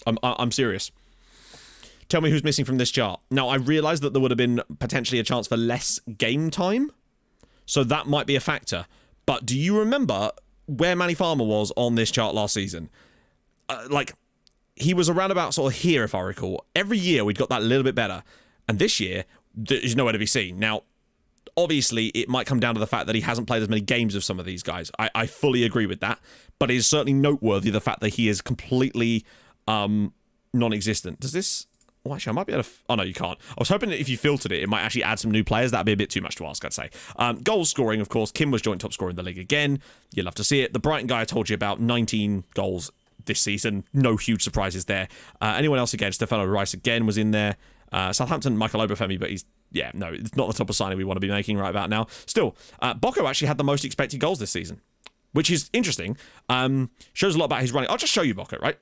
I'm serious. Tell me who's missing from this chart. Now, I realise that there would have been potentially a chance for less game time, so that might be a factor. But do you remember where Manny Farmer was on this chart last season? He was around about sort of here, if I recall. Every year, we'd got that a little bit better. And this year, there's nowhere to be seen. Now, obviously, it might come down to the fact that he hasn't played as many games of some of these guys. I fully agree with that. But it is certainly noteworthy, the fact that he is completely non-existent. Does this... Well, actually, I might be able to... Oh, no, you can't. I was hoping that if you filtered it, it might actually add some new players. That'd be a bit too much to ask, I'd say. Goals scoring, of course. Kim was joint top scorer in the league again. You'll love to see it. The Brighton guy I told you about, 19 goals this season. No huge surprises there. Anyone else again? Stefano Rice again was in there. Southampton, Michael Obafemi, but he's... Yeah, no, it's not the type of signing we want to be making right about now. Still, Bocco actually had the most expected goals this season, which is interesting. Shows a lot about his running. I'll just show you Bocco, right?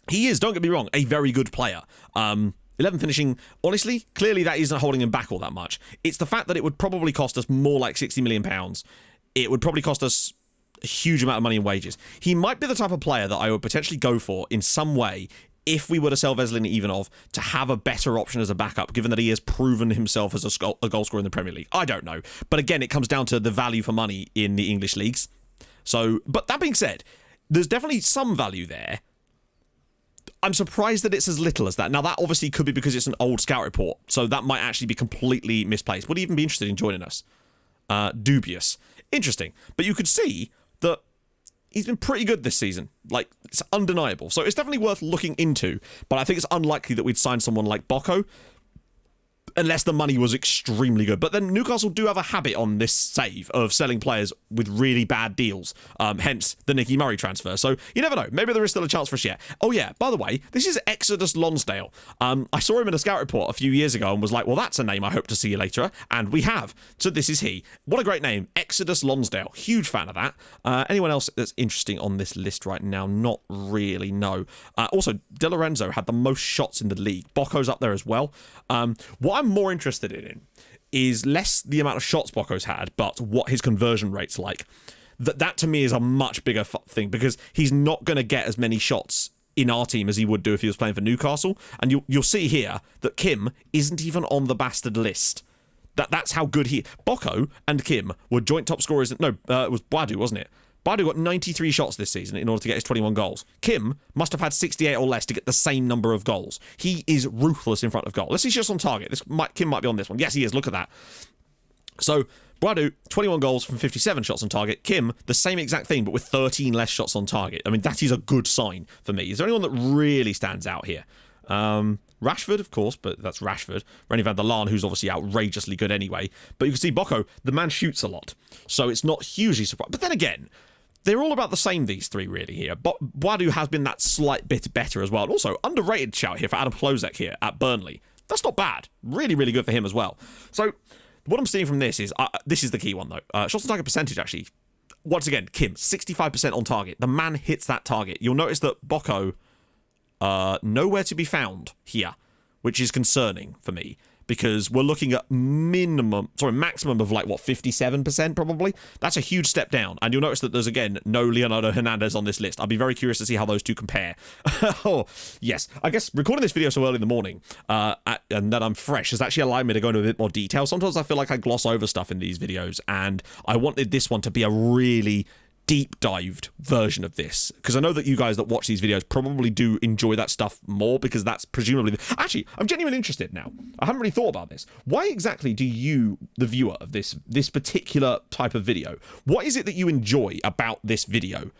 He is, don't get me wrong, a very good player. 11 finishing, honestly, clearly that isn't holding him back all that much. It's the fact that it would probably cost us more like £60 million. It would probably cost us a huge amount of money in wages. He might be the type of player that I would potentially go for in some way if we were to sell Veselin Ivanov to have a better option as a backup, given that he has proven himself as a goal scorer in the Premier League. I don't know. But again, it comes down to the value for money in the English leagues. So, but that being said, there's definitely some value there. I'm surprised that it's as little as that. Now, that obviously could be because it's an old scout report, so that might actually be completely misplaced. Would he even be interested in joining us? Dubious. Interesting. But you could see that he's been pretty good this season. Like, it's undeniable. So it's definitely worth looking into, but I think it's unlikely that we'd sign someone like Bocco. unless the money was extremely good. But then Newcastle do have a habit on this save of selling players with really bad deals, hence the Nicky Murray transfer. So you never know. Maybe there is still a chance for us yet. Oh yeah, by the way, this is Exodus Lonsdale. I saw him in a scout report a few years ago and was like, well, that's a name I hope to see you later. And we have. So this is he. What a great name. Exodus Lonsdale. Huge fan of that. Anyone else that's interesting on this list right now? Not really, no. Also, De Lorenzo had the most shots in the league. Bocco's up there as well. What I'm more interested in is less the amount of shots Bocco's had, but what his conversion rate's like. That to me is a much bigger thing, because he's not going to get as many shots in our team as he would do if he was playing for Newcastle. And you'll see here that Kim isn't even on the bastard list. That's how good he... Bocco and Kim were joint top scorers. No, it was Boadu, wasn't it? Boadu got 93 shots this season in order to get his 21 goals. Kim must have had 68 or less to get the same number of goals. He is ruthless in front of goal. Let's see shots on target. Kim might be on this one. Yes, he is. Look at that. So, Boadu, 21 goals from 57 shots on target. Kim, the same exact thing, but with 13 less shots on target. I mean, that is a good sign for me. Is there anyone that really stands out here? Rashford, of course, but that's Rashford. Rennie van der Laan, who's obviously outrageously good anyway. But you can see Bocco, the man shoots a lot. So it's not hugely surprising. But then again, they're all about the same, these three, really, here. But Boadu has been that slight bit better as well. And also, underrated shout here for Adam Plozek here at Burnley. That's not bad. Really, really good for him as well. So, what I'm seeing from this is, this is the key one, though. Shots on target percentage, actually. Once again, Kim, 65% on target. The man hits that target. You'll notice that Bocco, nowhere to be found here, which is concerning for me, because we're looking at maximum of 57% probably. That's a huge step down. And you'll notice that there's, again, no Leonardo Hernandez on this list. I'll be very curious to see how those two compare. Oh, yes. I guess recording this video so early in the morning, and that I'm fresh, has actually allowed me to go into a bit more detail. Sometimes I feel like I gloss over stuff in these videos, and I wanted this one to be a really deep dived version of this, because I know that you guys that watch these videos probably do enjoy that stuff more, because that's presumably actually, I'm genuinely interested now. I haven't really thought about this. Why exactly do you, the viewer of this particular type of video, what is it that you enjoy about this video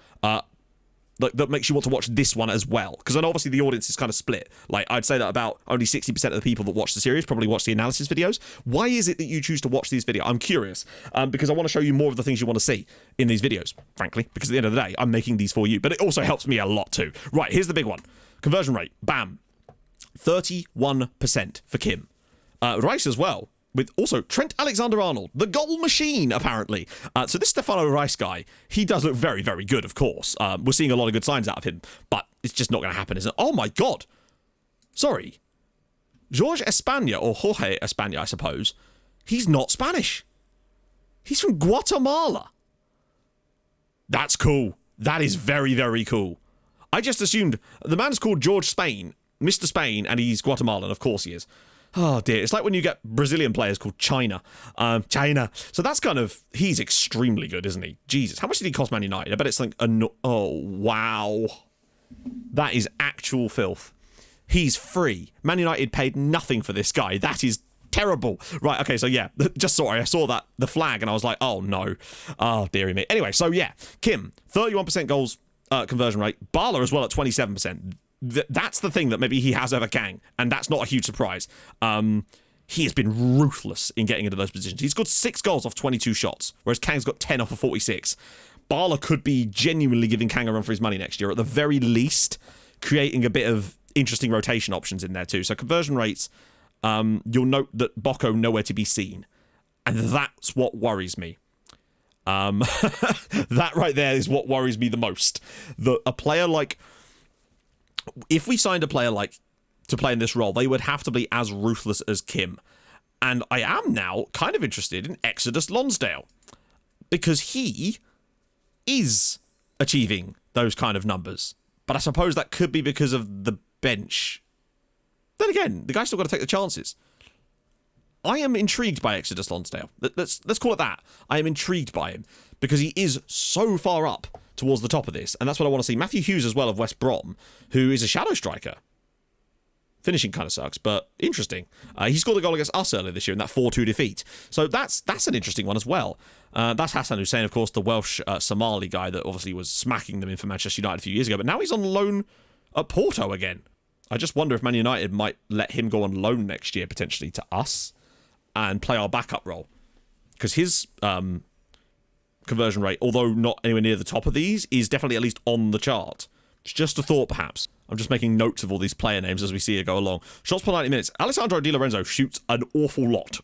that makes you want to watch this one as well? Because I know obviously the audience is kind of split. I'd say that about only 60% of the people that watch the series probably watch the analysis videos. Why is it that you choose to watch these videos? I'm curious, because I want to show you more of the things you want to see in these videos, frankly, because at the end of the day, I'm making these for you. But it also helps me a lot too. Right, here's the big one. Conversion rate, bam. 31% for Kim. Rice as well. With also Trent Alexander-Arnold, the goal machine, apparently. So this Stefano Rice guy, he does look very, very good, of course. We're seeing a lot of good signs out of him, but it's just not going to happen, is it? Oh, my God. Sorry. Jorge España, or Jorge España, I suppose, he's not Spanish. He's from Guatemala. That's cool. That is very, very cool. I just assumed the man's called George Spain, Mr. Spain, and he's Guatemalan. Of course he is. Oh dear, it's like when you get Brazilian players called China. China. So that's kind of, he's extremely good, isn't he? Jesus, how much did he cost Man United? I bet it's like, oh, wow. That is actual filth. He's free. Man United paid nothing for this guy. That is terrible. Right, okay, so yeah, I saw that, the flag, and I was like, oh no. Oh, dearie me. Anyway, so yeah, Kim, 31% goals conversion rate. Bala as well at 27%. That's the thing that maybe he has over Kang, and that's not a huge surprise. He has been ruthless in getting into those positions. He's got 6 goals off 22 shots, whereas Kang's got 10 off of 46. Bala could be genuinely giving Kang a run for his money next year, at the very least, creating a bit of interesting rotation options in there too. So conversion rates, you'll note that Bocco nowhere to be seen, and that's what worries me. That right there is what worries me the most. That a player like... If we signed a player to play in this role, they would have to be as ruthless as Kim. And I am now kind of interested in Exodus Lonsdale, because he is achieving those kind of numbers. But I suppose that could be because of the bench. Then again, the guy's still got to take the chances. I am intrigued by Exodus Lonsdale. Let's call it that. I am intrigued by him, because he is so far up towards the top of this, and that's what I want to see. Matthew Hughes as well of West Brom, who is a shadow striker. Finishing kind of sucks, but interesting. He scored a goal against us earlier this year in that 4-2 defeat. So that's an interesting one as well. That's Hassan Hussein, of course, the Welsh Somali guy that obviously was smacking them in for Manchester United a few years ago, but now he's on loan at Porto again. I just wonder if Man United might let him go on loan next year, potentially, to us and play our backup role. Because his conversion rate, although not anywhere near the top of these, is definitely at least on the chart. It's just a thought, perhaps. I'm just making notes of all these player names as we see it go along. Shots per 90 minutes. Alessandro Di Lorenzo shoots an awful lot.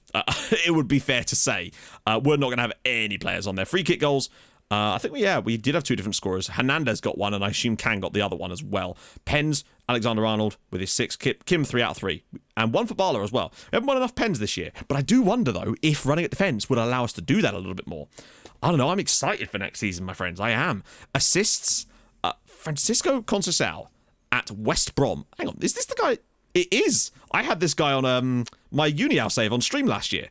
It would be fair to say. We're not going to have any players on there. Free kick goals. I think we did have 2 different scorers. Hernandez got 1, and I assume Kang got the other one as well. Pens, Alexander-Arnold with his 6. Kim 3 out of 3. And 1 for Bala as well. We haven't won enough pens this year. But I do wonder, though, if running at defence would allow us to do that a little bit more. I don't know. I'm excited for next season, my friends. I am. Assists. Francisco Conceição at West Brom. Hang on. Is this the guy? It is. I had this guy on my Unial save on stream last year.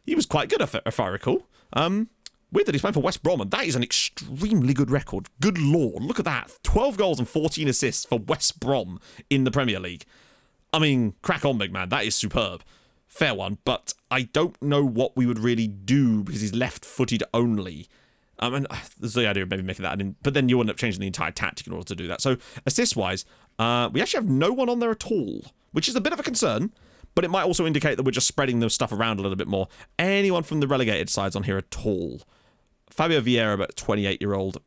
He was quite good, if I recall. Weird that he's playing for West Brom, and that is an extremely good record. Good lord, look at that. 12 goals and 14 assists for West Brom in the Premier League. I mean, crack on, big man. That is superb. Fair one, but I don't know what we would really do because he's left-footed only. And there's the idea of maybe making that, but then you end up changing the entire tactic in order to do that. So, assist-wise, we actually have no one on there at all, which is a bit of a concern, but it might also indicate that we're just spreading the stuff around a little bit more. Anyone from the relegated sides on here at all? Fabio Vieira, about 28-year-old.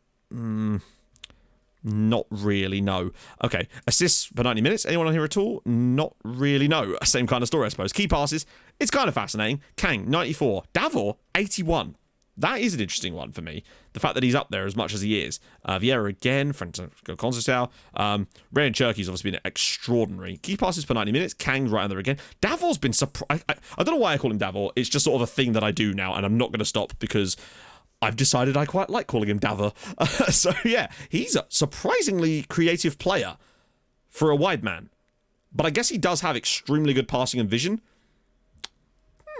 Not really, no. Okay, assists per 90 minutes. Anyone on here at all? Not really, no. Same kind of story, I suppose. Key passes. It's kind of fascinating. Kang, 94. Davor, 81. That is an interesting one for me. The fact that he's up there as much as he is. Vieira again, Francisco Conceição. Ryan Cherky's obviously been extraordinary. Key passes per 90 minutes. Kang's right on there again. Davor's been surprised. I don't know why I call him Davor. It's just sort of a thing that I do now, and I'm not going to stop because I've decided I quite like calling him Davor. So yeah, he's a surprisingly creative player for a wide man. But I guess he does have extremely good passing and vision.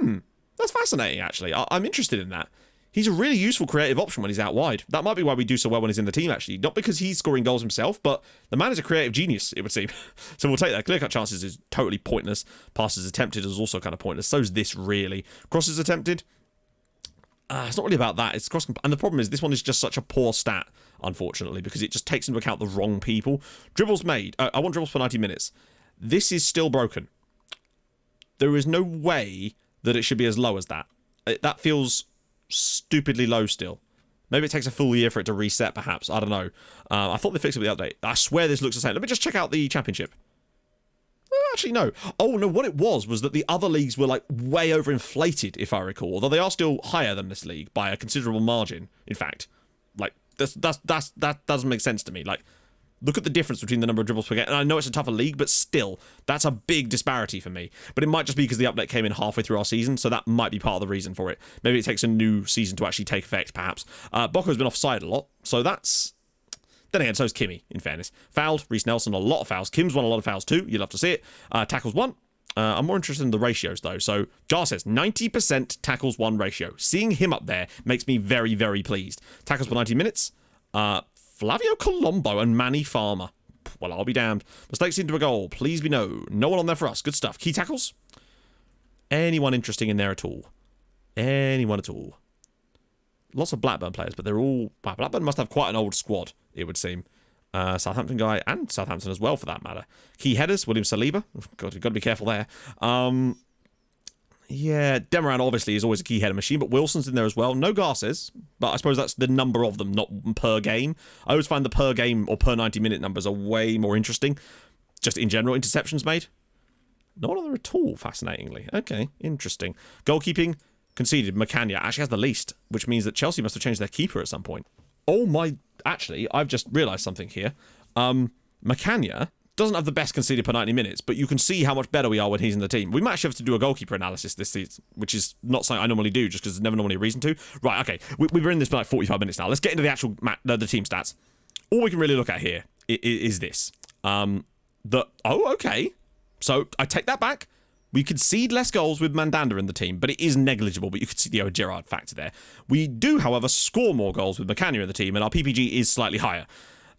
That's fascinating, actually. I'm interested in that. He's a really useful creative option when he's out wide. That might be why we do so well when he's in the team, actually. Not because he's scoring goals himself, but the man is a creative genius, it would seem. So we'll take that. Clear-cut chances is totally pointless. Passes attempted is also kind of pointless. So's this, really. Crosses attempted. It's not really about that. It's cross. And the problem is this one is just such a poor stat, unfortunately, because it just takes into account the wrong people. Dribbles made. I want dribbles for 90 minutes. This is still broken. There is no way that it should be as low as that. That feels stupidly low still. Maybe it takes a full year for it to reset, perhaps. I don't know. I thought they fixed it with the update. I swear this looks the same. Let me just check out the championship. Actually, no. Oh, no, what it was that the other leagues were, like, way overinflated, if I recall. Although they are still higher than this league by a considerable margin, in fact. Like, that doesn't make sense to me. Like, look at the difference between the number of dribbles per game. And I know it's a tougher league, but still, that's a big disparity for me. But it might just be because the update came in halfway through our season, so that might be part of the reason for it. Maybe it takes a new season to actually take effect, perhaps. Bocco's been offside a lot, so that's... Then again, so's Kimmy, in fairness. Fouled, Reece Nelson, a lot of fouls. Kim's won a lot of fouls too, you'd love to see it. Tackles 1. I'm more interested in the ratios, though. So, Jar says, 90% tackles 1 ratio. Seeing him up there makes me very, very pleased. Tackles per 90 minutes. Flavio Colombo and Manny Farmer. Well, I'll be damned. Mistakes into a goal. Please be no. No one on there for us. Good stuff. Key tackles? Anyone interesting in there at all? Anyone at all? Lots of Blackburn players, but they're all... Wow, Blackburn must have quite an old squad, it would seem. Southampton guy, and Southampton as well, for that matter. Key headers, William Saliba. God, you've got to be careful there. Yeah, Demaran obviously is always a key header machine, but Wilson's in there as well. No Garces, but I suppose that's the number of them, not per game. I always find the per game or per 90-minute numbers are way more interesting. Just in general, interceptions made. No one on there at all, fascinatingly. Okay, interesting. Goalkeeping, conceded. Macania actually has the least, which means that Chelsea must have changed their keeper at some point. Oh my... Actually, I've just realised something here. Macania doesn't have the best conceded per 90 minutes, but you can see how much better we are when he's in the team. We might actually have to do a goalkeeper analysis this season, which is not something I normally do, just because there's never normally a reason to. Right, okay, we've been in this for like 45 minutes now. Let's get into the actual the team stats. All we can really look at here is this. Oh, okay. So, I take that back. We concede less goals with Mandanda in the team, but it is negligible, but you could see the Owen Gerard factor there. We do, however, score more goals with Macania in the team, and our PPG is slightly higher.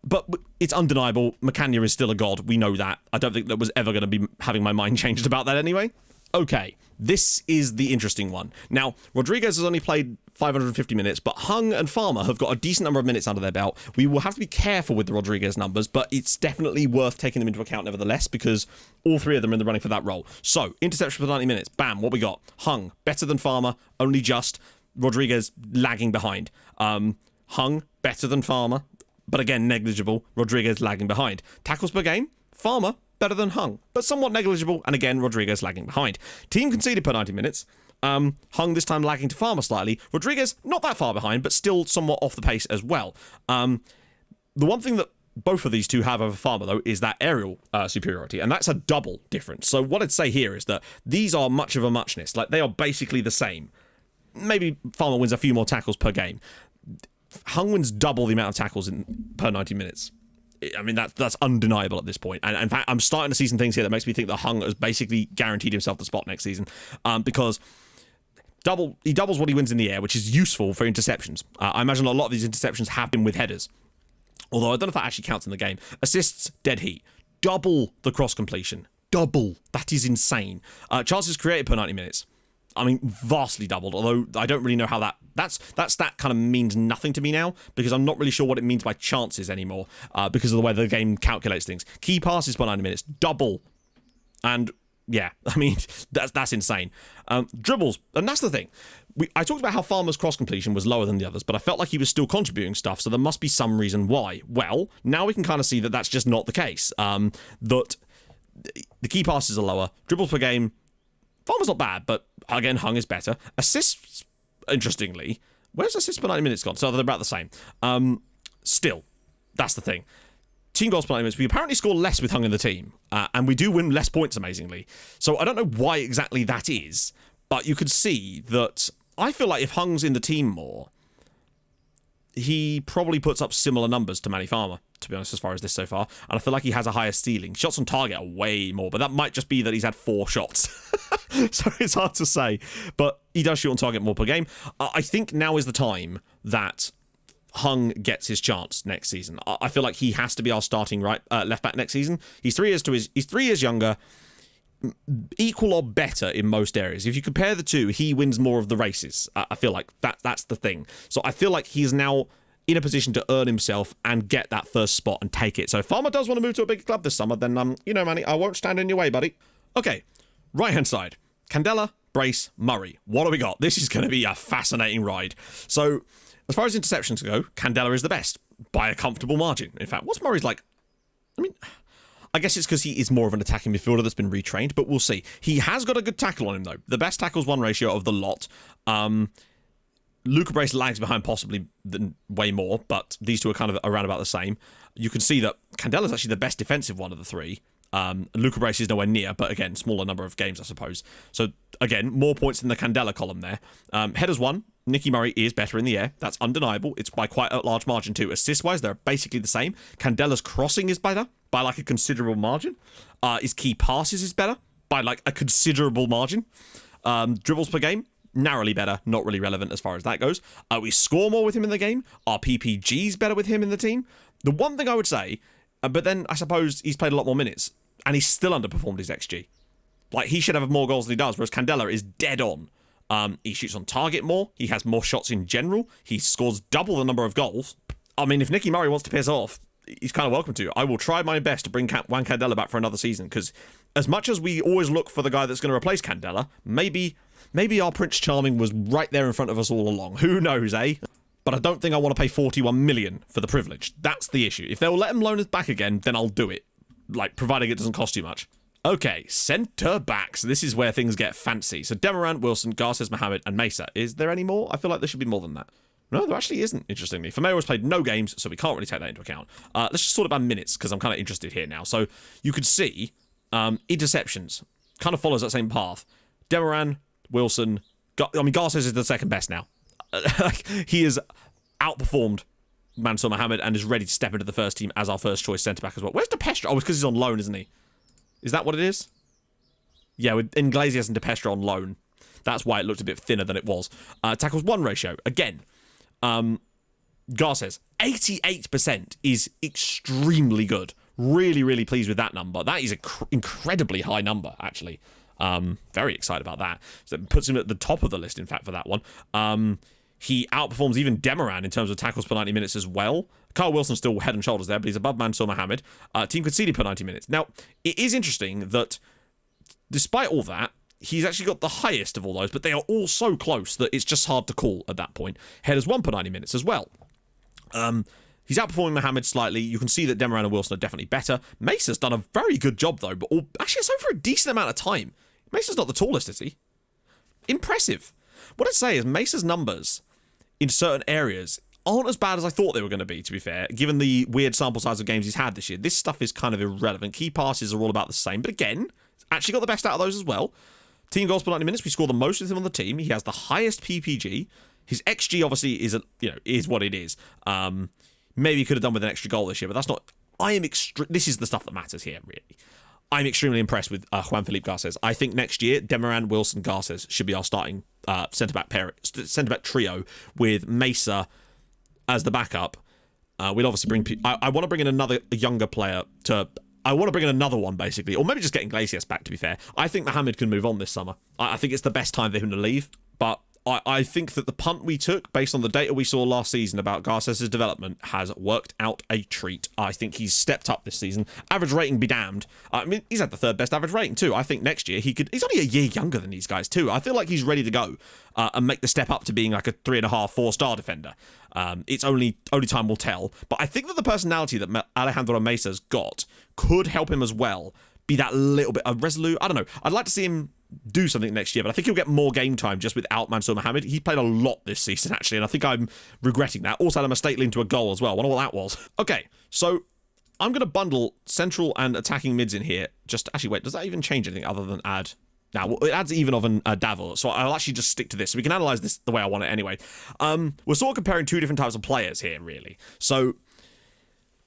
But it's undeniable, Macania is still a god, we know that. I don't think that was ever going to be having my mind changed about that anyway. Okay, this is the interesting one. Now, Rodriguez has only played 550 minutes, but Hung and Farmer have got a decent number of minutes under their belt. We will have to be careful with the Rodriguez numbers, but it's definitely worth taking them into account nevertheless, because all three of them are in the running for that role. So, interception for 90 minutes. Bam, what we got? Hung, better than Farmer, only just. Rodriguez, lagging behind. Hung, better than Farmer, but again, negligible. Rodriguez, lagging behind. Tackles per game, Farmer, better than Hung, but somewhat negligible, and again, Rodriguez lagging behind. Team conceded per 90 minutes. Hung this time lagging to Farmer slightly. Rodriguez, not that far behind, but still somewhat off the pace as well. The one thing that both of these two have over Farmer, though, is that aerial superiority, and that's a double difference. So what I'd say here is that these are much of a muchness. Like, they are basically the same. Maybe Farmer wins a few more tackles per game. Hung wins double the amount of tackles per 90 minutes. I mean, that's undeniable at this point. And in fact, I'm starting to see some things here that makes me think that Hung has basically guaranteed himself the spot next season, because he doubles what he wins in the air, which is useful for interceptions. I imagine a lot of these interceptions have been with headers, although I don't know if that actually counts in the game. Assists, dead heat. Double the cross completion. Double. That is insane. Chances created per 90 minutes. I mean, vastly doubled, although I don't really know how that stat kind of means nothing to me now, because I'm not really sure what it means by chances anymore, because of the way the game calculates things. Key passes per 90 minutes, double. And yeah, I mean, that's insane. Dribbles, and that's the thing. I talked about how Farmer's cross completion was lower than the others, but I felt like he was still contributing stuff, so there must be some reason why. Well, now we can kind of see that that's just not the case. That the key passes are lower, dribbles per game, Farmer's not bad, but again, Hung is better. Assists, interestingly, where's assists per 90 minutes gone? So they're about the same. Still, that's the thing. Team goals per 90 minutes, we apparently score less with Hung in the team, and we do win less points, amazingly. So I don't know why exactly that is, but you could see that I feel like if Hung's in the team more, he probably puts up similar numbers to Manny Farmer, to be honest, as far as this so far. And I feel like he has a higher ceiling. Shots on target are way more, but that might just be that he's had 4 shots. So it's hard to say. But he does shoot on target more per game. I think now is the time that Hung gets his chance next season. I feel like he has to be our starting left back next season. He's 3 years younger, equal or better in most areas. If you compare the two, he wins more of the races. I feel like that's the thing. So I feel like he's now in a position to earn himself and get that first spot and take it. So if Farmer does want to move to a bigger club this summer, then Manny, I won't stand in your way, buddy. Okay, right hand side. Candela, Brace, Murray. What do we got? This is going to be a fascinating ride. So as far as interceptions go, Candela is the best by a comfortable margin. In fact, what's Murray's like? I mean, I guess it's because he is more of an attacking midfielder that's been retrained, but we'll see. He has got a good tackle on him, though. The best tackles-1 ratio of the lot. Luca Brace lags behind possibly way more, but these two are kind of around about the same. You can see that Candela's actually the best defensive one of the three. Luca Brace is nowhere near, but again, smaller number of games, I suppose. So, again, more points in the Candela column there. Headers 1, Nicky Murray is better in the air. That's undeniable. It's by quite a large margin too. Assist-wise, they're basically the same. Candela's crossing is better by like a considerable margin. His key passes is better by like a considerable margin. Dribbles per game, narrowly better, not really relevant as far as that goes. We score more with him in the game. Our PPG's better with him in the team. The one thing I would say, but then I suppose he's played a lot more minutes, and he's still underperformed his XG. Like, he should have more goals than he does, whereas Candela is dead on. He shoots on target more. He has more shots in general. He scores double the number of goals. I mean, if Nicky Murray wants to piss off, he's kind of welcome to. I will try my best to bring Juan Candela back for another season, because as much as we always look for the guy that's going to replace Candela, maybe our Prince Charming was right there in front of us all along. Who knows, eh? But I don't think I want to pay 41 million for the privilege. That's the issue. If they'll let him loan us back again, then I'll do it. Like, providing it doesn't cost too much. Okay, centre backs. This is where things get fancy. So Demirant, Wilson, Garces, Mohamed, and Mesa. Is there any more? I feel like there should be more than that. No, there actually isn't, interestingly. Fameo has played no games, so we can't really take that into account. Let's just sort it by minutes, because I'm kind of interested here now. So you could see interceptions. Kind of follows that same path. Demirant, Wilson, Garces is the second best now. He has outperformed Mansour Mohamed and is ready to step into the first team as our first choice centre-back as well. Where's DePestre? Oh, it's because he's on loan, isn't he? Is that what it is? Yeah, with Iglesias and DePestre on loan. That's why it looked a bit thinner than it was. Tackles-1 ratio. Again, Garces, 88% is extremely good. Really, really pleased with that number. That is an incredibly high number, actually. Very excited about that. So it puts him at the top of the list, in fact, for that one. He outperforms even Demaran in terms of tackles per 90 minutes as well. Carl Wilson's still head and shoulders there, but he's above Mansour Mohammed. Team conceded per 90 minutes. Now, it is interesting that despite all that, he's actually got the highest of all those, but they are all so close that it's just hard to call at that point. Headers won per 90 minutes as well. He's outperforming Mohammed slightly. You can see that Demaran and Wilson are definitely better. Mesa's done a very good job, though, but actually, so for a decent amount of time. Mesa's not the tallest, is he? Impressive. What I'd say is Mesa's numbers in certain areas aren't as bad as I thought they were going to be, to be fair, given the weird sample size of games he's had this year. This stuff is kind of irrelevant. Key passes are all about the same, but again, actually got the best out of those as well. Team goals per 90 minutes, we score the most with him on the team. He has the highest PPG. His XG obviously is what it is. Maybe he could have done with an extra goal this year, but that's not. This is the stuff that matters here, really. I'm extremely impressed with Juan Felipe Garces. I think next year, Demaran, Wilson, Garces should be our starting centre-back trio with Mesa as the backup. We'd obviously bring. I want to bring in another younger player to. I want to bring in another one, basically, or maybe just get Iglesias back. To be fair, I think Mohammed can move on this summer. I think it's the best time for him to leave, but. I think that the punt we took, based on the data we saw last season about Garces' development, has worked out a treat. I think he's stepped up this season. Average rating be damned. I mean, he's had the third best average rating too. I think next year he's only a year younger than these guys too. I feel like he's ready to go and make the step up to being like a 3.5, 4-star defender. It's only time will tell. But I think that the personality that Alejandro Mesa's got could help him as well. Be that little bit resolute. I don't know. I'd like to see him do something next year, but I think he'll get more game time just without Mansour Mohammed. He played a lot this season, actually, and I think I'm regretting that. Also had a mistake linked to a goal as well. I wonder what that was. Okay, so I'm going to bundle central and attacking mids in here. Actually, wait, does that even change anything other than add? Now, well, it adds even of an Davil, so I'll actually just stick to this. So we can analyze this the way I want it anyway. We're sort of comparing two different types of players here, really. So,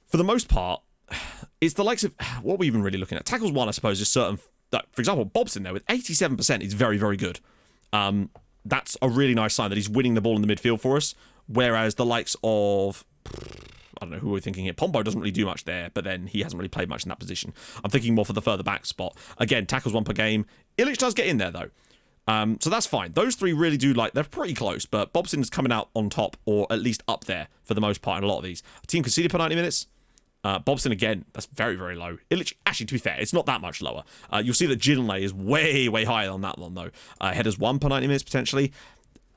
for the most part, it's the likes of, what are we even really looking at? Tackles one, I suppose, is certain. For example, Bobson there with 87% is very, very good. That's a really nice sign that he's winning the ball in the midfield for us. Whereas the likes of, I don't know who we're thinking here. Pombo doesn't really do much there, but then he hasn't really played much in that position. I'm thinking more for the further back spot. Again, tackles one per game. Illich does get in there though. So that's fine. Those three really do they're pretty close, but Bobson's coming out on top, or at least up there for the most part in a lot of these. Team conceded per 90 minutes. Bobson again, that's very, very low. Illich, actually, to be fair, it's not that much lower. You'll see that Ginley is way, way higher on that one, though. Headers 1 per 90 minutes, potentially.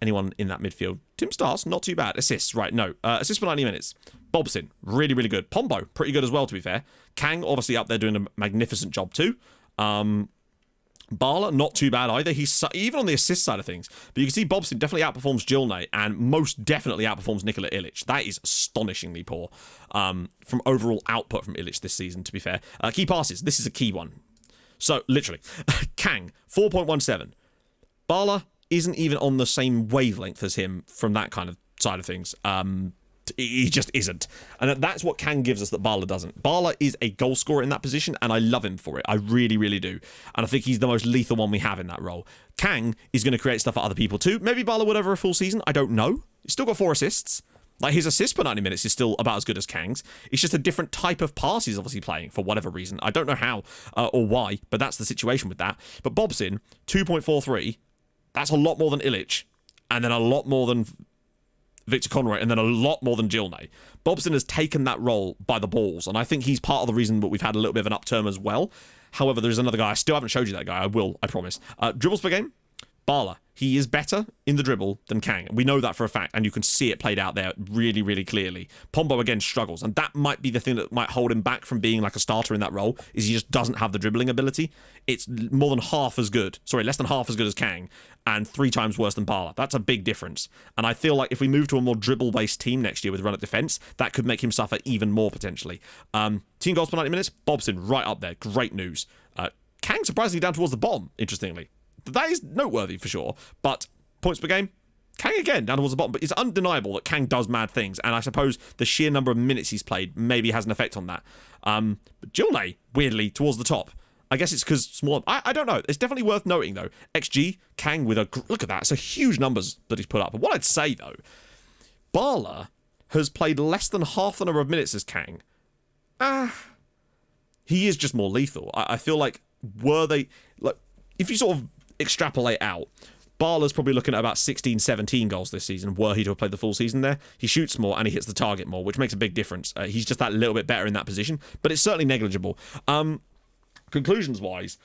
Anyone in that midfield? Tim Stars, not too bad. Assists, right, no. Assists per 90 minutes. Bobson, really, really good. Pombo, pretty good as well, to be fair. Kang, obviously up there doing a magnificent job, too. Barla, not too bad either. He's even on the assist side of things. But you can see Bobson definitely outperforms Gilney and most definitely outperforms Nikola Illich. That is astonishingly poor from overall output from Illich this season, to be fair. Key passes. This is a key one. So, literally. Kang, 4.17. Barla isn't even on the same wavelength as him from that kind of side of things. He just isn't. And that's what Kang gives us that Barla doesn't. Barla is a goal scorer in that position, and I love him for it. I really, really do. And I think he's the most lethal one we have in that role. Kang is going to create stuff for other people too. Maybe Barla would over a full season. I don't know. He's still got 4 assists. Like, his assist per 90 minutes is still about as good as Kang's. It's just a different type of pass he's obviously playing for whatever reason. I don't know how or why, but that's the situation with that. But Bobson, 2.43. That's a lot more than Illich. And then a lot more than Victor Conroy, and then a lot more than Gilney. Bobson has taken that role by the balls, and I think he's part of the reason that we've had a little bit of an upturn as well. However, there's another guy. I still haven't showed you that guy. I will, I promise. Dribbles per game. Barla. He is better in the dribble than Kang. We know that for a fact, and you can see it played out there really, really clearly. Pombo, again, struggles, and that might be the thing that might hold him back from being like a starter in that role, is he just doesn't have the dribbling ability. It's more than half as good. Sorry, less than half as good as Kang, and 3 times worse than Barla. That's a big difference. And I feel like if we move to a more dribble-based team next year with run at defence, that could make him suffer even more, potentially. Team goals per 90 minutes, Bobson, right up there. Great news. Kang, surprisingly, down towards the bottom, interestingly. That is noteworthy for sure, but points per game, Kang again down towards the bottom. But it's undeniable that Kang does mad things, and I suppose the sheer number of minutes he's played maybe has an effect on that. But Gilney, weirdly, towards the top. I guess it's because small. I don't know. It's definitely worth noting though. XG, Kang with a look at that. It's a huge numbers that he's put up. But what I'd say though, Barla has played less than half the number of minutes as Kang. He is just more lethal. I feel like if you sort of extrapolate out, Barla's probably looking at about 16, 17 goals this season, were he to have played the full season there. He shoots more and he hits the target more, which makes a big difference. He's just that little bit better in that position, but it's certainly negligible. Conclusions-wise,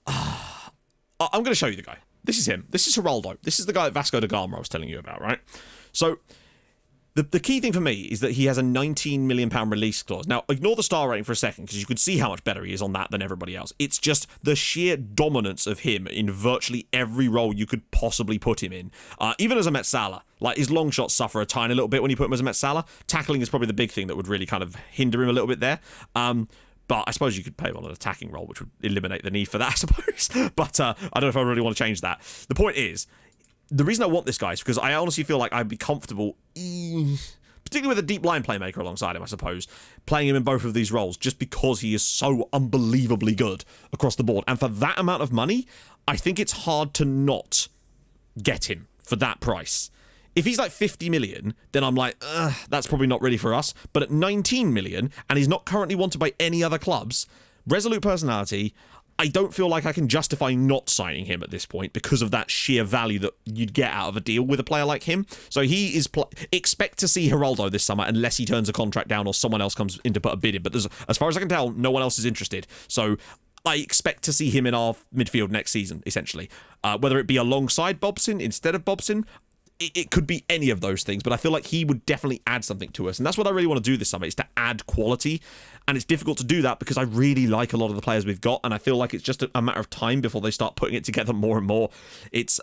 I'm going to show you the guy. This is him. This is Geraldo. This is the guy at Vasco da Gama I was telling you about, right? So the key thing for me is that he has a £19 million release clause. Now, ignore the star rating for a second, because you can see how much better he is on that than everybody else. It's just the sheer dominance of him in virtually every role you could possibly put him in. Even as a Metsala, like, his long shots suffer a tiny little bit when you put him as a Metsala. Tackling is probably the big thing that would really kind of hinder him a little bit there. But I suppose you could play him on an attacking role, which would eliminate the need for that, I suppose. But I don't know if I really want to change that. The point is, the reason I want this guy is because I honestly feel like I'd be comfortable, particularly with a deep line playmaker alongside him, I suppose, playing him in both of these roles, just because he is so unbelievably good across the board. And for that amount of money, I think it's hard to not get him for that price. If he's like 50 million, then I'm like, that's probably not really for us. But at 19 million, and he's not currently wanted by any other clubs, resolute personality, I don't feel like I can justify not signing him at this point because of that sheer value that you'd get out of a deal with a player like him. So he is... expect to see Geraldo this summer unless he turns a contract down or someone else comes in to put a bid in. But as far as I can tell, no one else is interested. So I expect to see him in our midfield next season, essentially. Whether it be alongside Bobson, instead of Bobson, it could be any of those things, but I feel like he would definitely add something to us. And that's what I really want to do this summer, is to add quality. And it's difficult to do that because I really like a lot of the players we've got, and I feel like it's just a matter of time before they start putting it together more and more. It's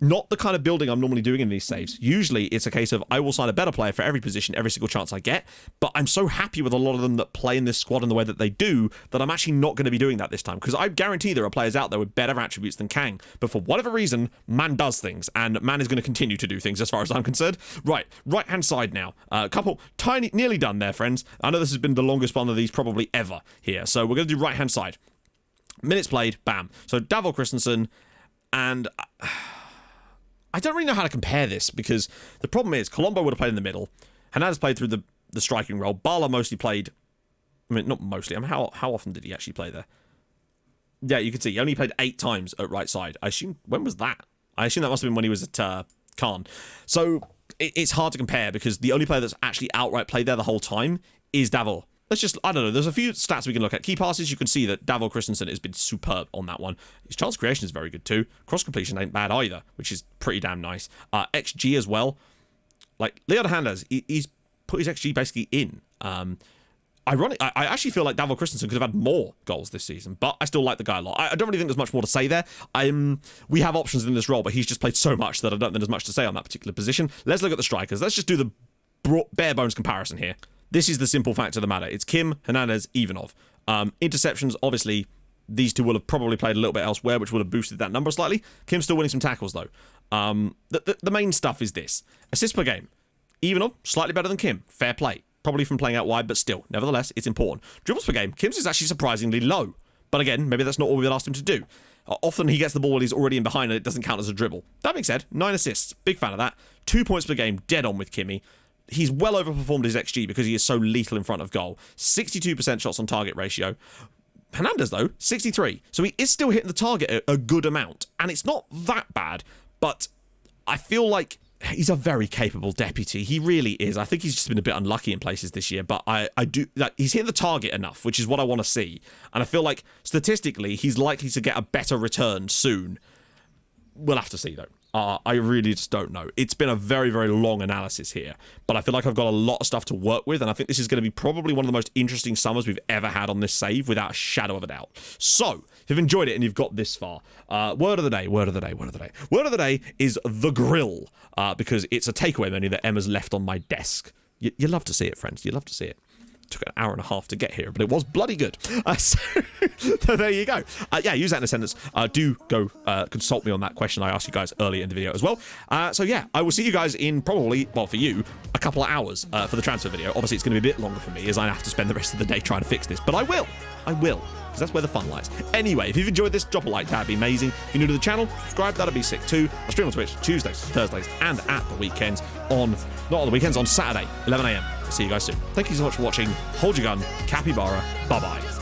not the kind of building I'm normally doing in these saves. Usually it's a case of I will sign a better player for every position, every single chance I get, but I'm so happy with a lot of them that play in this squad in the way that they do that I'm actually not going to be doing that this time, because I guarantee there are players out there with better attributes than Kang, but for whatever reason, Man does things, and Man is going to continue to do things as far as I'm concerned. Right hand side now. A couple, nearly done there, friends. I know this has been the longest one of these probably ever here, so we're going to do right hand side. Minutes played, bam. So Davor Christensen, and I don't really know how to compare this, because the problem is Colombo would have played in the middle, Hernandez played through the striking role, Barla mostly played, I mean, not mostly, I mean, how often did he actually play there? Yeah, you can see he only played 8 times at right side. I assume, when was that? I assume that must have been when he was at Khan. So it's hard to compare, because the only player that's actually outright played there the whole time is Davor. Let's just, I don't know, there's a few stats we can look at. Key passes, you can see that Davor Christensen has been superb on that one. His chance creation is very good too. Cross completion ain't bad either, which is pretty damn nice. XG as well. Like, Leonardo Hernandez, he's put his XG basically in. Ironic, I actually feel like Davor Christensen could have had more goals this season, but I still like the guy a lot. I don't really think there's much more to say there. We have options in this role, but he's just played so much that I don't think there's much to say on that particular position. Let's look at the strikers. Let's just do the bare bones comparison here. This is the simple fact of the matter. It's Kim, Hernandez, Ivanov. Interceptions, obviously, these two will have probably played a little bit elsewhere, which would have boosted that number slightly. Kim's still winning some tackles, though. The main stuff is this. Assists per game. Ivanov, slightly better than Kim. Fair play. Probably from playing out wide, but still, nevertheless, it's important. Dribbles per game. Kim's is actually surprisingly low. But again, maybe that's not all we've asked him to do. Often he gets the ball when he's already in behind and it doesn't count as a dribble. That being said, 9 assists. Big fan of that. 2 points per game. Dead on with Kimmy. He's well overperformed his XG because he is so lethal in front of goal. 62% shots on target ratio. Hernandez, though, 63. So he is still hitting the target a good amount. And it's not that bad, but I feel like he's a very capable deputy. He really is. I think he's just been a bit unlucky in places this year, but I do... Like, he's hitting the target enough, which is what I want to see. And I feel like, statistically, he's likely to get a better return soon. We'll have to see, though. I really just don't know. It's been a very, very long analysis here, but I feel like I've got a lot of stuff to work with, and I think this is going to be probably one of the most interesting summers we've ever had on this save, without a shadow of a doubt. So, if you've enjoyed it and you've got this far, word of the day. Word of the day is the grill, because it's a takeaway menu that Emma's left on my desk. You love to see it, friends. You love to see it. Took an hour and a half to get here, but it was bloody good. So there you go. Yeah, use that in a sentence. Do go consult me on that question I asked you guys earlier in the video as well. So yeah, I will see you guys in probably, well, for you, a couple of hours for the transfer video. Obviously, it's going to be a bit longer for me as I have to spend the rest of the day trying to fix this, but I will, because that's where the fun lies. Anyway, if you've enjoyed this, drop a like, that'd be amazing. If you're new to the channel, subscribe, that'd be sick too. I stream on Twitch Tuesdays, Thursdays, and at the weekends not on the weekends, on Saturday, 11 AM. See you guys soon. Thank you so much for watching. Hold your gun. Capybara. Bye-bye.